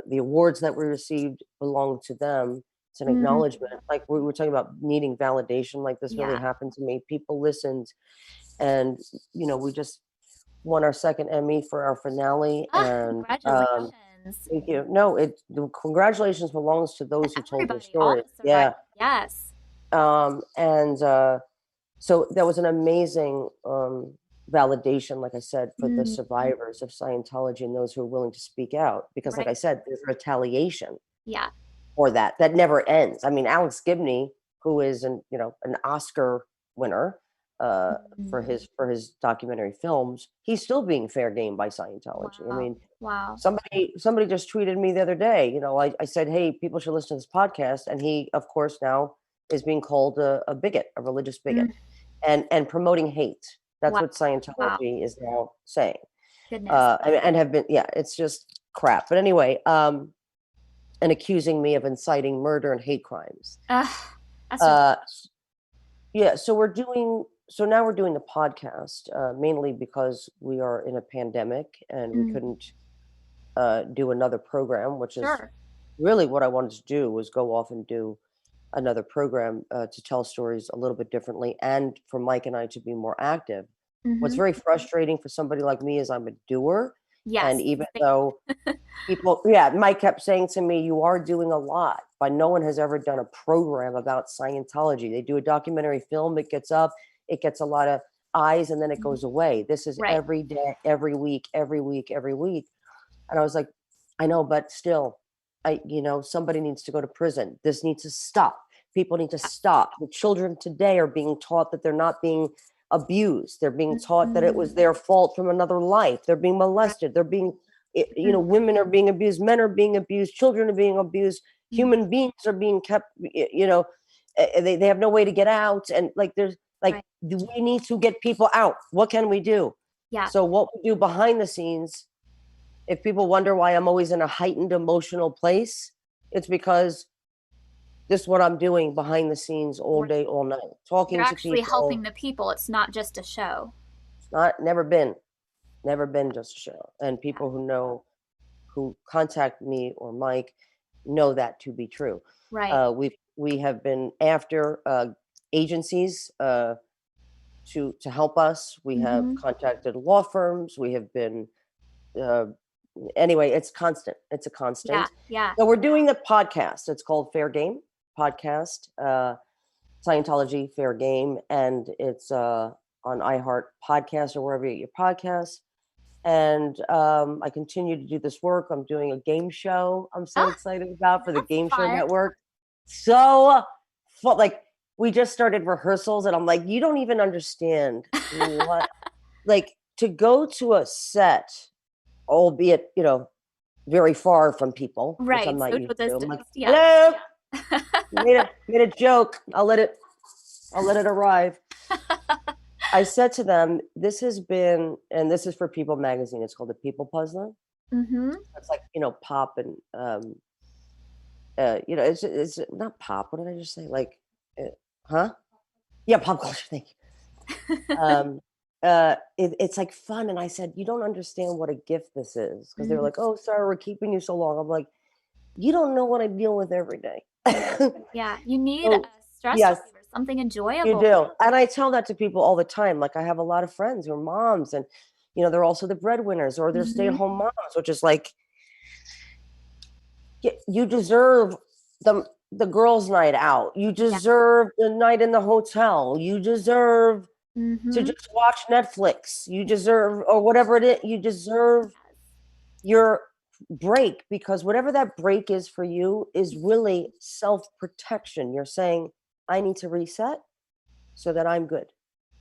Speaker 2: the awards that we received belong to them. It's an
Speaker 1: Mm.
Speaker 2: acknowledgement. Like we were talking about needing validation, like this really
Speaker 1: Yeah.
Speaker 2: happened to me. People listened, and we just won our second Emmy for our finale,
Speaker 1: Ah,
Speaker 2: and
Speaker 1: congratulations
Speaker 2: thank you. No, the congratulations belongs to
Speaker 1: to
Speaker 2: those who told their
Speaker 1: everybody, all
Speaker 2: story.
Speaker 1: the
Speaker 2: Yeah.
Speaker 1: survivors. Yes.
Speaker 2: And so that was an amazing validation, like I said, for the
Speaker 1: Mm.
Speaker 2: survivors of Scientology and those who are willing to speak out. Because, like I
Speaker 1: Right.
Speaker 2: said, there's retaliation
Speaker 1: Yeah.
Speaker 2: for that never ends. I mean, Alex Gibney, who is an Oscar winner
Speaker 1: Mhm.
Speaker 2: for his documentary films, he's still being fair game by Scientology. I
Speaker 1: Wow.
Speaker 2: mean,
Speaker 1: Wow.
Speaker 2: somebody just tweeted me the other day. I said, "Hey, people should listen to this podcast," and he, of course, now is being called a bigot, a religious bigot,
Speaker 1: Mm.
Speaker 2: and promoting hate. That's
Speaker 1: Wow.
Speaker 2: what
Speaker 1: Wow.
Speaker 2: Scientology is now saying,
Speaker 1: Goodness.
Speaker 2: and have been. Yeah, it's just crap. But anyway, and accusing me of inciting murder and hate crimes.
Speaker 1: Ugh, that's just
Speaker 2: Uh, yeah, so now we're doing the podcast, mainly because we are in a pandemic and we
Speaker 1: mm.
Speaker 2: couldn't do another program, which is
Speaker 1: Sure.
Speaker 2: really what I wanted to do, was go off and do another program, to tell stories a little bit differently and for Mike and I to be more active. What's
Speaker 1: Mhm.
Speaker 2: very frustrating for somebody like me is I'm a doer, and
Speaker 1: Yes.
Speaker 2: even
Speaker 1: Same.
Speaker 2: though people, yeah, Mike kept saying to me, "You are doing a lot," but no one has ever done a program about Scientology. They do a documentary film, it gets up, it gets a lot of eyes, and then it
Speaker 1: Mhm.
Speaker 2: goes away. This is
Speaker 1: Right.
Speaker 2: every day, every week, every week, every week. And I was like, "I know, but still, somebody needs to go to prison. This needs to stop. People need to
Speaker 1: Yeah.
Speaker 2: stop. The children today are being taught that they're not being abused. They're being taught that it
Speaker 1: Mhm.
Speaker 2: was their fault from another life. They're being
Speaker 1: Right.
Speaker 2: molested. They're being,
Speaker 1: Mm.
Speaker 2: women are being abused. Men are being abused. Children are being abused.
Speaker 1: Mhm.
Speaker 2: Human beings are being kept, they have no way to get out. And like,
Speaker 1: Right.
Speaker 2: we need to get people out. What can we do?
Speaker 1: Yeah.
Speaker 2: So what we do behind the scenes, if people wonder why I'm always in a heightened emotional place, it's because this is what I'm doing behind the scenes all
Speaker 1: Right.
Speaker 2: day, all night,
Speaker 1: You're
Speaker 2: talking to
Speaker 1: actually helping
Speaker 2: people.
Speaker 1: the people. It's not just a show.
Speaker 2: It's not never been just a show. And
Speaker 1: Yeah.
Speaker 2: people who contact me or Mike know that to be true.
Speaker 1: Right.
Speaker 2: We have been after agencies to help us. We have
Speaker 1: Mhm.
Speaker 2: contacted law firms. We have been uh, anyway, it's constant. It's a
Speaker 1: Yeah.
Speaker 2: constant.
Speaker 1: Yeah.
Speaker 2: So we're doing a podcast. It's called Fair Game Podcast, Scientology Fair Game, and it's on iHeart Podcast or wherever you get your podcasts. And I continue to do this work. I'm doing a game show. I'm so
Speaker 1: Ah,
Speaker 2: excited about for the
Speaker 1: that's
Speaker 2: Game Show
Speaker 1: fun.
Speaker 2: Network. So fun. Like we just started rehearsals, and I'm like, you don't even understand what like to go to a set, albeit very far from people, which I'm
Speaker 1: Right.
Speaker 2: not
Speaker 1: Social
Speaker 2: used to. I'm
Speaker 1: distance.
Speaker 2: like,
Speaker 1: Yeah.
Speaker 2: "Hello, made a joke. I'll let it arrive." I said to them, "This has been, and this is for People Magazine. It's called the People Puzzler.
Speaker 1: Mhm.
Speaker 2: It's like pop and it's not pop. What did I just say? Like, uh, huh? Yeah, pop culture. Thank you. Um, it's like fun. And I said, you don't understand what a gift this is, because they were
Speaker 1: Mm,
Speaker 2: like, oh, sorry, we're keeping you so long. I'm like, you don't know what I deal with every day.
Speaker 1: yeah, yeah. You need a
Speaker 2: So
Speaker 1: stress
Speaker 2: yes,
Speaker 1: reliever, something
Speaker 2: you
Speaker 1: enjoyable.
Speaker 2: do. And I tell that to people all the time. Like, I have a lot of friends who are moms, and they're also the breadwinners, or they're
Speaker 1: Hmm.
Speaker 2: stay-at-home moms, which is like, you deserve the girls' night out. You
Speaker 1: Yeah.
Speaker 2: deserve the night in the hotel. You deserve to
Speaker 1: Hmm.
Speaker 2: just watch Netflix. You deserve, or whatever it is, you deserve your break, because whatever that break is for you is really self-protection. You're saying, I need to reset so that I'm good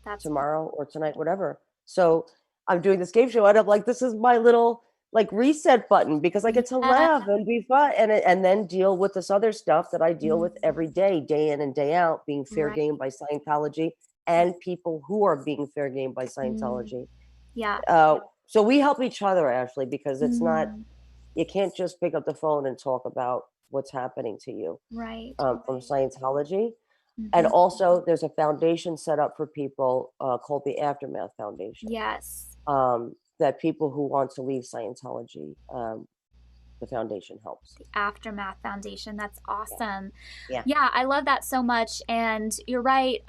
Speaker 1: That's
Speaker 2: tomorrow
Speaker 1: beautiful.
Speaker 2: or tonight, whatever. So I'm doing this game show, and I'm like, this is my little like reset button, because I get to
Speaker 1: Yeah.
Speaker 2: laugh and be fun, and then deal with this other stuff that I deal with
Speaker 1: Mm,
Speaker 2: every day, day in and day out, being fair
Speaker 1: right.
Speaker 2: game by Scientology, and people who are being fair game by
Speaker 1: Mm,
Speaker 2: Scientology.
Speaker 1: yeah.
Speaker 2: So we help each other, Ashley, because it's not,
Speaker 1: Mm,
Speaker 2: you can't just pick up the phone and talk about what's happening to you,
Speaker 1: right.
Speaker 2: from
Speaker 1: Right.
Speaker 2: Scientology. And
Speaker 1: Hmm.
Speaker 2: also, there's a foundation set up for people, called the Aftermath Foundation,
Speaker 1: Yes.
Speaker 2: that people who want to leave Scientology, the foundation helps.
Speaker 1: The Aftermath Foundation. That's
Speaker 2: Yeah.
Speaker 1: awesome.
Speaker 2: Yeah.
Speaker 1: Yeah, I love that so much. And you're right.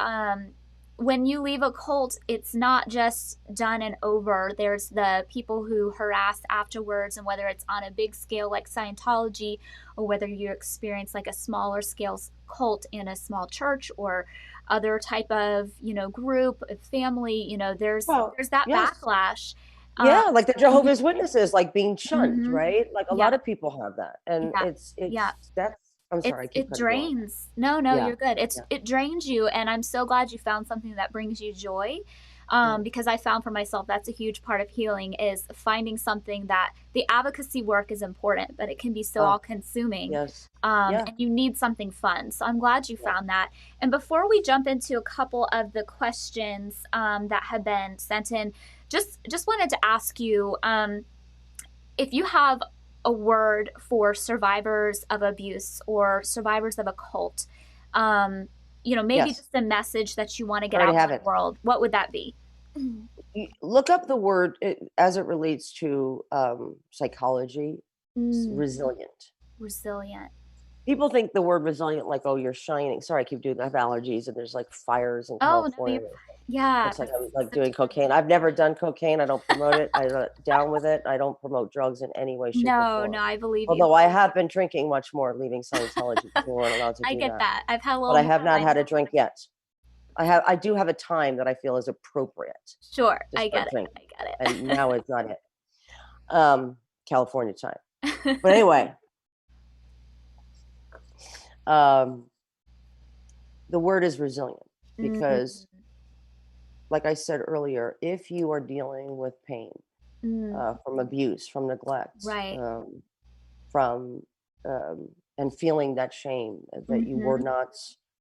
Speaker 1: When you leave a cult, it's not just done and over. There's the people who harass afterwards, and whether it's on a big scale like Scientology, or whether you experience like a smaller scale cult in a small church or other type of group of family,
Speaker 2: Well,
Speaker 1: there's that
Speaker 2: yes.
Speaker 1: backlash. Um,
Speaker 2: Yeah, like the
Speaker 1: and you,
Speaker 2: Jehovah's Witnesses, like being shunned,
Speaker 1: mhm,
Speaker 2: right? Like a
Speaker 1: yeah,
Speaker 2: lot of people have that. And
Speaker 1: yeah,
Speaker 2: it's
Speaker 1: yeah.
Speaker 2: it's that's I'm sorry, I keep
Speaker 1: It
Speaker 2: cutting you off.
Speaker 1: drains. No, no,
Speaker 2: Yeah.
Speaker 1: you're good.
Speaker 2: Yeah.
Speaker 1: It drains you, and I'm so glad you found something that brings you joy.
Speaker 2: Mm.
Speaker 1: Because I found for myself that's a huge part of healing, is finding something that the advocacy work is important, but it can be so all
Speaker 2: Oh,
Speaker 1: consuming.
Speaker 2: yes. Yeah.
Speaker 1: And you need something fun. So I'm glad you
Speaker 2: Yeah.
Speaker 1: found that. And before we jump into a couple of the questions that have been sent in, just wanted to ask you, if you have a word for survivors of abuse or survivors of a cult, um, maybe
Speaker 2: Yes.
Speaker 1: just a message that you want to
Speaker 2: I
Speaker 1: get
Speaker 2: already
Speaker 1: out to
Speaker 2: have
Speaker 1: the
Speaker 2: it.
Speaker 1: world, what would that be?
Speaker 2: Look up the word, as it relates to, psychology,
Speaker 1: Mm,
Speaker 2: resilient.
Speaker 1: resilient.
Speaker 2: People think the word resilient, like, oh, you're shining. Sorry, I keep doing, I have allergies, and there's like fires in
Speaker 1: Oh, no,
Speaker 2: California.
Speaker 1: yeah,
Speaker 2: Looks like
Speaker 1: that's
Speaker 2: I'm like
Speaker 1: such
Speaker 2: doing
Speaker 1: a good
Speaker 2: cocaine. I've never done cocaine. I don't promote it. I'm down with it. I don't promote drugs in any way, shape, or
Speaker 1: no,
Speaker 2: form.
Speaker 1: no, I believe you.
Speaker 2: Although I have been drinking much more leaving Scientology, because we weren't allowed to
Speaker 1: I
Speaker 2: do
Speaker 1: get
Speaker 2: that.
Speaker 1: that. I've had a
Speaker 2: But
Speaker 1: little
Speaker 2: I
Speaker 1: more
Speaker 2: have
Speaker 1: in
Speaker 2: not
Speaker 1: my
Speaker 2: had a
Speaker 1: day.
Speaker 2: drink yet. I do have a time that I feel is appropriate
Speaker 1: Sure,
Speaker 2: to
Speaker 1: I
Speaker 2: start
Speaker 1: get it.
Speaker 2: drinking,
Speaker 1: I
Speaker 2: and
Speaker 1: get
Speaker 2: now is not it. California time. But anyway, um, the word is resilient,
Speaker 1: Mm,
Speaker 2: because, like I said earlier, if you are dealing with pain,
Speaker 1: mm,
Speaker 2: from abuse, from neglect,
Speaker 1: right.
Speaker 2: from and feeling that shame, that you were
Speaker 1: Hmm.
Speaker 2: not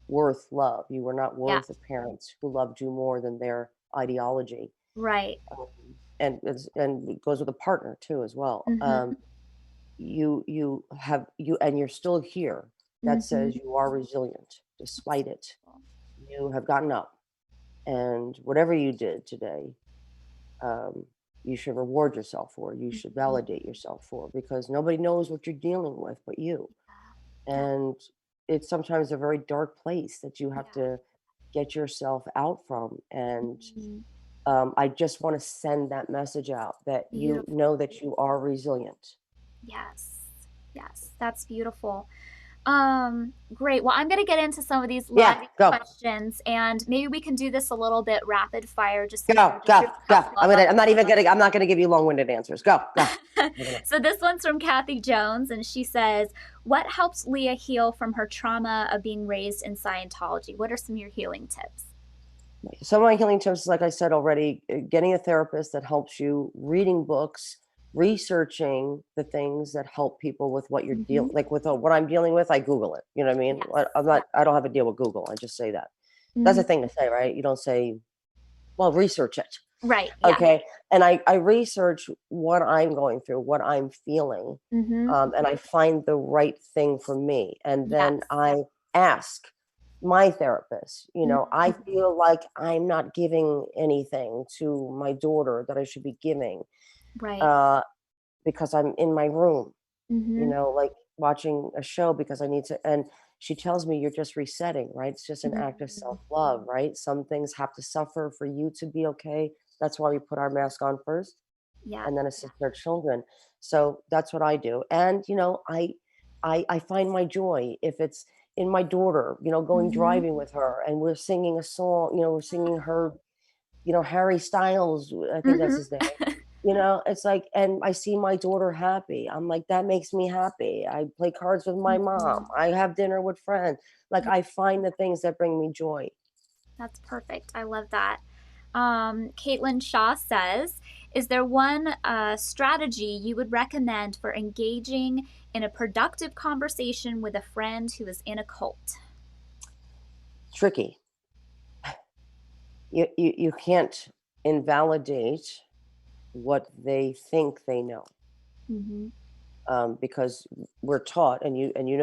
Speaker 2: worth love, you were not
Speaker 1: Yeah,
Speaker 2: worth a parent who loved you more than their ideology,
Speaker 1: right.
Speaker 2: um, and it goes with a partner too as well.
Speaker 1: Hmm.
Speaker 2: And you're still here. That
Speaker 1: Hmm.
Speaker 2: says you are resilient despite it. You have gotten up, and whatever you did today, um, you should reward yourself for. You should
Speaker 1: Hmm.
Speaker 2: validate yourself for, because nobody knows what you're dealing with but you.
Speaker 1: Yeah,
Speaker 2: And it's sometimes a very dark place that you have
Speaker 1: yeah.
Speaker 2: to get yourself out from. And
Speaker 1: Mhm.
Speaker 2: I just want to send that message out, that you
Speaker 1: Beautiful.
Speaker 2: know that you are resilient.
Speaker 1: Yes. Yes, that's beautiful. Great. Well, I'm going to get into some of these
Speaker 2: Yeah,
Speaker 1: live
Speaker 2: go,
Speaker 1: questions, and maybe we can do this a little bit rapid fire, just to
Speaker 2: go,
Speaker 1: kind of
Speaker 2: go,
Speaker 1: shoot a
Speaker 2: go.
Speaker 1: couple of them.
Speaker 2: I'm not gonna give you long-winded answers. Go, go. We're gonna-
Speaker 1: So this one's from Kathy Jones, and she says, "What helps Leah heal from her trauma of being raised in Scientology? What are some of your healing tips?"
Speaker 2: Some of my healing tips, like I said already, getting a therapist that helps you, reading books, researching the things that help people with what you're
Speaker 1: Hmm.
Speaker 2: dealing, like with what I'm dealing with. I Google it. You know what I mean?
Speaker 1: Yes.
Speaker 2: I'm
Speaker 1: Yeah.
Speaker 2: not. I don't have a deal with Google. I just say that. That's a
Speaker 1: Mhm.
Speaker 2: thing to say, right? You don't say, "Well, research it."
Speaker 1: Right. Yeah.
Speaker 2: Okay, and I research what I'm going through, what I'm feeling,
Speaker 1: Hmm.
Speaker 2: and I find the right thing for me, and then
Speaker 1: Yes.
Speaker 2: I ask my therapist. You know, I
Speaker 1: Mhm.
Speaker 2: feel like I'm not giving anything to my daughter that I should be giving,
Speaker 1: Right.
Speaker 2: uh, because I'm in my room,
Speaker 1: Mhm.
Speaker 2: like watching a show because I need to. And she tells me, you're just resetting, right? It's just an act of
Speaker 1: Mm.
Speaker 2: self love, right? Some things have to suffer for you to be okay. That's why we put our mask on first
Speaker 1: Yeah.
Speaker 2: and then assist our children. So that's what I do. And I find my joy if it's in my daughter, going
Speaker 1: Mhm.
Speaker 2: driving with her and we're singing a song, we're singing her, Harry Styles, I think that's
Speaker 1: Mhm.
Speaker 2: his name. It's like, and I see my daughter happy. I'm like, that makes me happy. I play cards with my mom.
Speaker 1: Mhm.
Speaker 2: I have dinner with friends. Like
Speaker 1: Yeah,
Speaker 2: I find the things that bring me joy.
Speaker 1: that's perfect. I love that. Caitlin Shaw says, "Is there one strategy you would recommend for engaging in a productive conversation with a friend who is in a cult?"
Speaker 2: Tricky. You can't invalidate what they think they know,
Speaker 1: Mm-hmm.
Speaker 2: because we're taught, and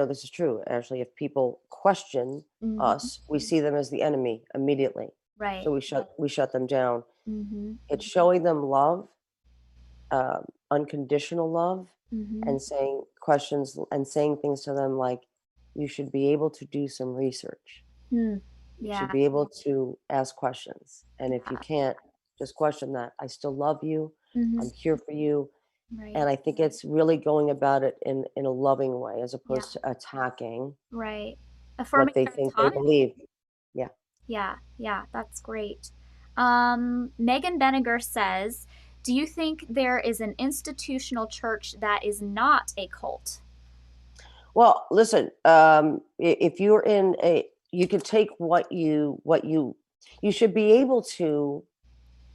Speaker 2: this is true. Actually, if people question
Speaker 1: Mm-hmm.
Speaker 2: us, we see them as the enemy immediately.
Speaker 1: Right.
Speaker 2: So we shut them down.
Speaker 1: Mm-hmm.
Speaker 2: It's showing them love, unconditional love,
Speaker 1: Mm-hmm.
Speaker 2: and saying questions and saying things to them like, "You should be able to do some research.
Speaker 1: Hmm.
Speaker 2: You should
Speaker 1: Yeah.
Speaker 2: be able to ask questions. And if you
Speaker 1: Yeah.
Speaker 2: can't, just question that. I still love you.
Speaker 1: Mm-hmm.
Speaker 2: I'm here for you."
Speaker 1: Right.
Speaker 2: And I think it's really going about it in a loving way as
Speaker 1: Yeah.
Speaker 2: opposed to attacking
Speaker 1: Right.
Speaker 2: what
Speaker 1: Affirming
Speaker 2: they
Speaker 1: their
Speaker 2: think they
Speaker 1: autonomy.
Speaker 2: believe. Yeah.
Speaker 1: Yeah. Yeah. That's great. Megan Benninger says, "Do you think there is an institutional church that is not a cult?"
Speaker 2: Well, listen, if you're you can take you should be able to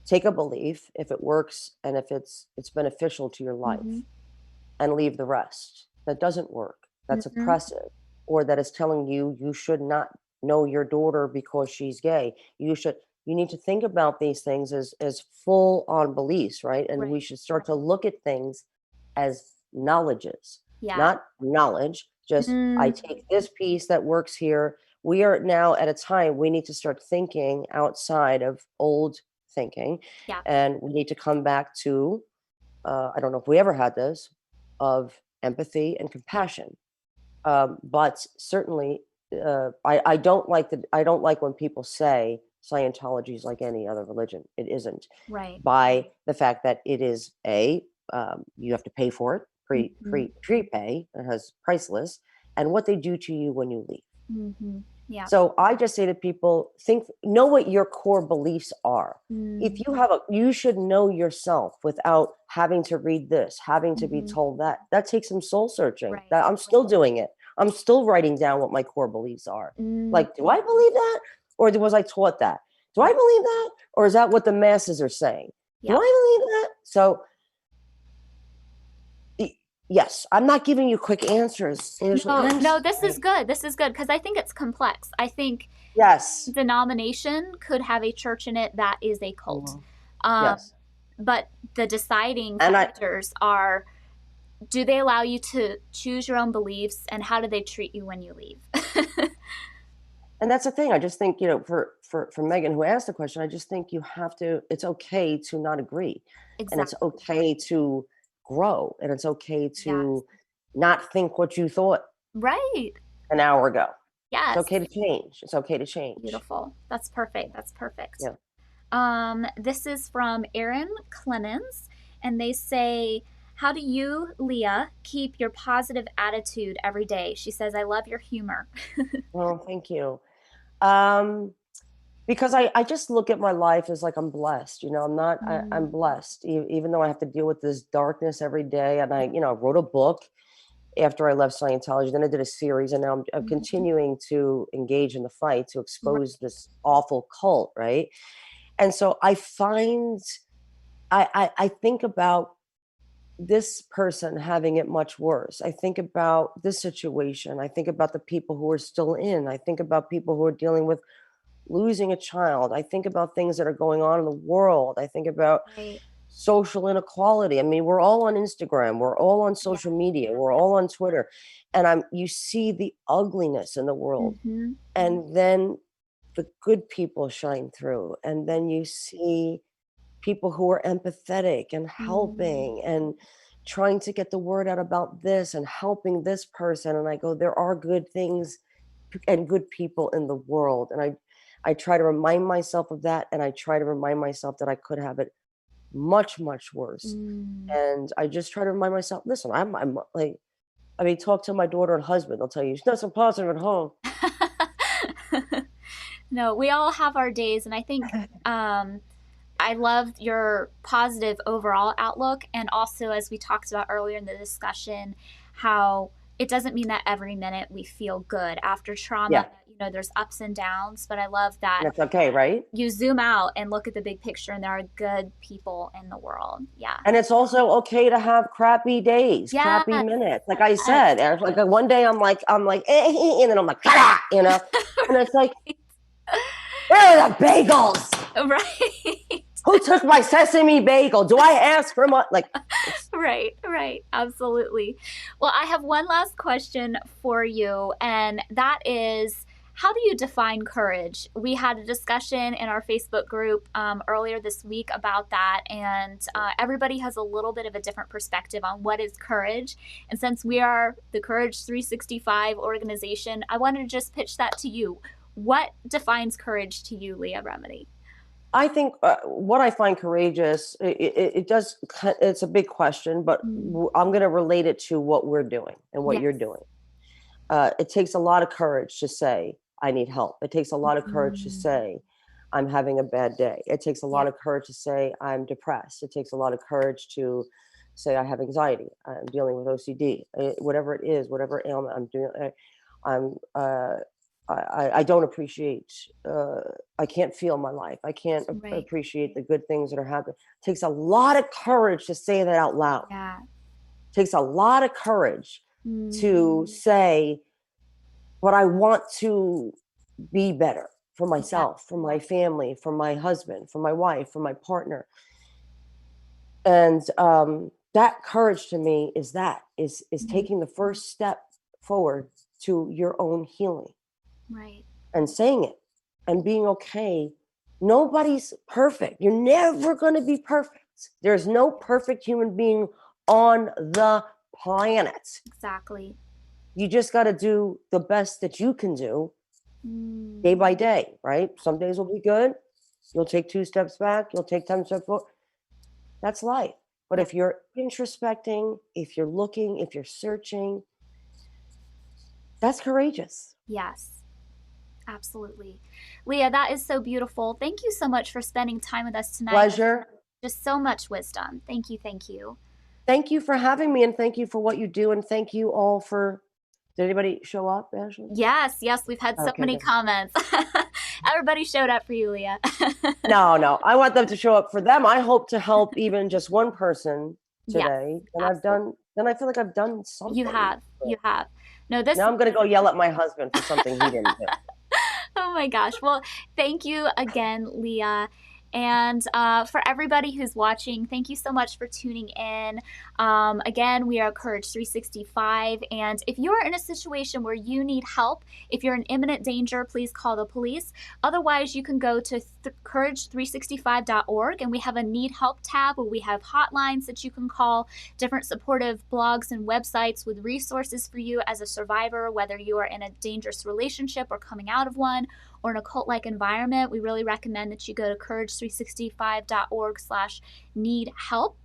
Speaker 2: take a belief if it works and if it's beneficial to your
Speaker 1: Mm-hmm.
Speaker 2: life, and leave the rest that doesn't work, that's
Speaker 1: Mm-hmm.
Speaker 2: oppressive, or that is telling you you should not know your daughter because she's gay. You need to think about these things as full on beliefs, right? And we
Speaker 1: Right.
Speaker 2: should start to look at things as knowledges,
Speaker 1: Yeah.
Speaker 2: not knowledge. Just I
Speaker 1: Mm,
Speaker 2: take this piece that works here. We are now at a time we need to start thinking outside of old thinking,
Speaker 1: yeah.
Speaker 2: and we need to come back to, I don't know if we ever had this, of empathy and
Speaker 1: Yeah.
Speaker 2: compassion. But certainly, I don't like when people say Scientology is like any other religion. It isn't,
Speaker 1: Right.
Speaker 2: by the fact that it is you have to pay for it,
Speaker 1: Mm-hmm.
Speaker 2: prepay. It has priceless, and what they do to you when you leave.
Speaker 1: Mm-hmm. Yeah.
Speaker 2: So I just say to people, know what your core beliefs are. If
Speaker 1: Mm,
Speaker 2: you should know yourself without having to read this, having to be
Speaker 1: mm-hmm.
Speaker 2: told that. That takes some soul searching.
Speaker 1: Right.
Speaker 2: That I'm still doing it. I'm still writing down what my core beliefs are.
Speaker 1: Mm,
Speaker 2: Like, do I believe that? Or was I taught that? Do I
Speaker 1: right.
Speaker 2: believe that? Or is that what the masses are saying? Do
Speaker 1: Yep.
Speaker 2: I believe that? So yes, I'm not giving you quick answers, Ashley.
Speaker 1: No,
Speaker 2: I'm
Speaker 1: no, this is
Speaker 2: sorry.
Speaker 1: good. This is good because I think it's complex. I think
Speaker 2: Yes.
Speaker 1: denomination could have a church in it that is a cult.
Speaker 2: Mhm.
Speaker 1: Um,
Speaker 2: Yes.
Speaker 1: but the deciding
Speaker 2: And I
Speaker 1: factors are, do they allow you to choose your own beliefs and how do they treat you when you leave?
Speaker 2: And that's the thing. I just think, for Megan who asked the question, I just think you have to, it's okay to not agree. And it's
Speaker 1: Exactly.
Speaker 2: okay to grow. And it's okay
Speaker 1: Yes.
Speaker 2: to not think what you thought
Speaker 1: Right.
Speaker 2: an hour ago. It's
Speaker 1: Yes.
Speaker 2: okay to change. It's okay to change.
Speaker 1: Beautiful. That's perfect. That's perfect.
Speaker 2: Yeah.
Speaker 1: This is from Erin Clemens, and they say, "How do you, Leah, keep your positive attitude every day?" She says, "I love your humor."
Speaker 2: Well, thank you. Um, because I just look at my life as like I'm blessed. I'm
Speaker 1: Mm,
Speaker 2: blessed, even though I have to deal with this darkness every day. And
Speaker 1: yeah.
Speaker 2: I wrote a book after I left Scientology. Then I did a series, and now I'm
Speaker 1: Mhm.
Speaker 2: continuing to engage in the fight to expose
Speaker 1: Right.
Speaker 2: this awful cult, right? And so I find, I think about this person having it much worse. I think about this situation. I think about the people who are still in. I think about people who are dealing with losing a child. I think about things that are going on in the world. I think about
Speaker 1: Right.
Speaker 2: social inequality. I mean, we're all on Instagram, we're all on
Speaker 1: Yeah.
Speaker 2: social media, we're all on Twitter, and you see the ugliness in the world,
Speaker 1: Mm-hmm.
Speaker 2: and then the good people shine through, and then you see people who are empathetic and
Speaker 1: Mm.
Speaker 2: helping and trying to get the word out about this and helping this person, and I go, there are good things and good people in the world, and I try to remind myself of that, and I try to remind myself that I could have it much, much worse.
Speaker 1: Mm.
Speaker 2: And I just try to remind myself, listen, I'm like, I mean, talk to my daughter and husband, they'll tell you, she's not so positive at home.
Speaker 1: No, we all have our days, and I think I loved your positive overall outlook, and also, as we talked about earlier in the discussion, how it doesn't mean that every minute we feel good after trauma.
Speaker 2: Yeah,
Speaker 1: You know, there's ups and downs, but I love that
Speaker 2: that's okay, right?
Speaker 1: you zoom out and look at the big picture, and there are good people in the world. Yeah.
Speaker 2: And it's also okay to have crappy days,
Speaker 1: Yes.
Speaker 2: crappy minutes. Like I
Speaker 1: Yes.
Speaker 2: said, and like one day I'm like, and then I'm like, "Ah," and it's like, where are the bagels?
Speaker 1: Right.
Speaker 2: Who took my sesame bagel? Do I ask for my like? It's
Speaker 1: Right, right. Absolutely. Well, I have one last question for you, and that is, how do you define courage? We had a discussion in our Facebook group earlier this week about that, and everybody has a little bit of a different perspective on what is courage. And since we are the Courage 365 organization, I wanted to just pitch that to you. What defines courage to you, Leah Remini?
Speaker 2: I think what I find courageous, it does. It's a big question, but
Speaker 1: Mm.
Speaker 2: I'm going to relate it to what we're doing and what
Speaker 1: Yes.
Speaker 2: you're doing. It takes a lot of courage to say, I need help. It takes a lot of courage to
Speaker 1: Mm.
Speaker 2: say, I'm having a bad day. It takes a
Speaker 1: Yeah.
Speaker 2: lot of courage to say, I'm depressed. It takes a lot of courage to say, I have anxiety. I'm dealing with OCD, whatever it is, whatever ailment I'm doing. I'm, I don't appreciate, I can't feel my life. I can't
Speaker 1: Right.
Speaker 2: appreciate the good things that are happening. It takes a lot of courage to say that out loud.
Speaker 1: Yeah.
Speaker 2: It takes a lot of courage to
Speaker 1: Mm.
Speaker 2: say, but I want to be better for
Speaker 1: Yeah.
Speaker 2: myself, for my family, for my husband, for my wife, for my partner. And that courage to me is is
Speaker 1: Mm.
Speaker 2: taking the first step forward to your own healing
Speaker 1: Right.
Speaker 2: and saying it and being okay. Nobody's perfect. You're never going to be perfect. There's no perfect human being on the planet.
Speaker 1: Exactly.
Speaker 2: You just got to do the best that you can do day
Speaker 1: Mm.
Speaker 2: by day, right? Some days will be good. You'll take 2 steps back, you'll take 10 steps forward. That's life. But
Speaker 1: Yeah.
Speaker 2: if you're introspecting, if you're looking, if you're searching, that's courageous.
Speaker 1: Yes. Absolutely. Leah, that is so beautiful. Thank you so much for spending time with us tonight.
Speaker 2: Pleasure.
Speaker 1: Just so much wisdom. Thank you. Thank you.
Speaker 2: Thank you for having me and thank you for what you do and thank you all for did anybody show up, Ashley?
Speaker 1: Yes, yes, we've had so
Speaker 2: Okay,
Speaker 1: many
Speaker 2: good.
Speaker 1: comments. Everybody showed up for you, Leah.
Speaker 2: No, no. I want them to show up for them. I hope to help even just one person
Speaker 1: Yes,
Speaker 2: today. And
Speaker 1: absolutely.
Speaker 2: then I feel like I've done
Speaker 1: You
Speaker 2: something.
Speaker 1: have. You have. No, this.
Speaker 2: Now I'm gonna go yell at my husband for something he didn't do.
Speaker 1: Oh my gosh. Well, thank you again, Leah. And for everybody who's watching, thank you so much for tuning in. Again, we are Courage 365. And if you are in a situation where you need help, if you're in imminent danger, please call the police. Otherwise, you can go to courage365.org, and we have a need help tab where we have hotlines that you can call, different supportive blogs and websites with resources for you as a survivor, whether you are in a dangerous relationship or coming out of one, or in a cult-like environment. We really recommend that you go to courage365.org/need help.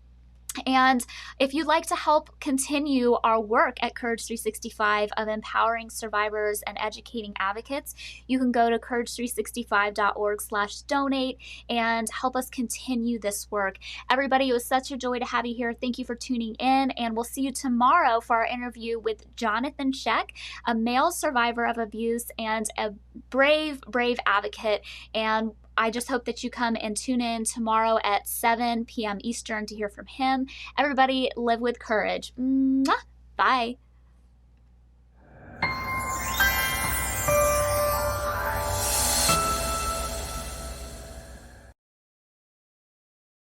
Speaker 1: And if you'd like to help continue our work at Courage 365 of empowering survivors and educating advocates, you can go to courage365.org/donate and help us continue this work. Everybody, it was such a joy to have you here. Thank you for tuning in, and we'll see you tomorrow for our interview with Jonathan Sheck, a male survivor of abuse and a brave, brave advocate. And I just hope that you come and tune in tomorrow at 7 p.m. Eastern to hear from him. Everybody, live with courage. Mwah! Bye.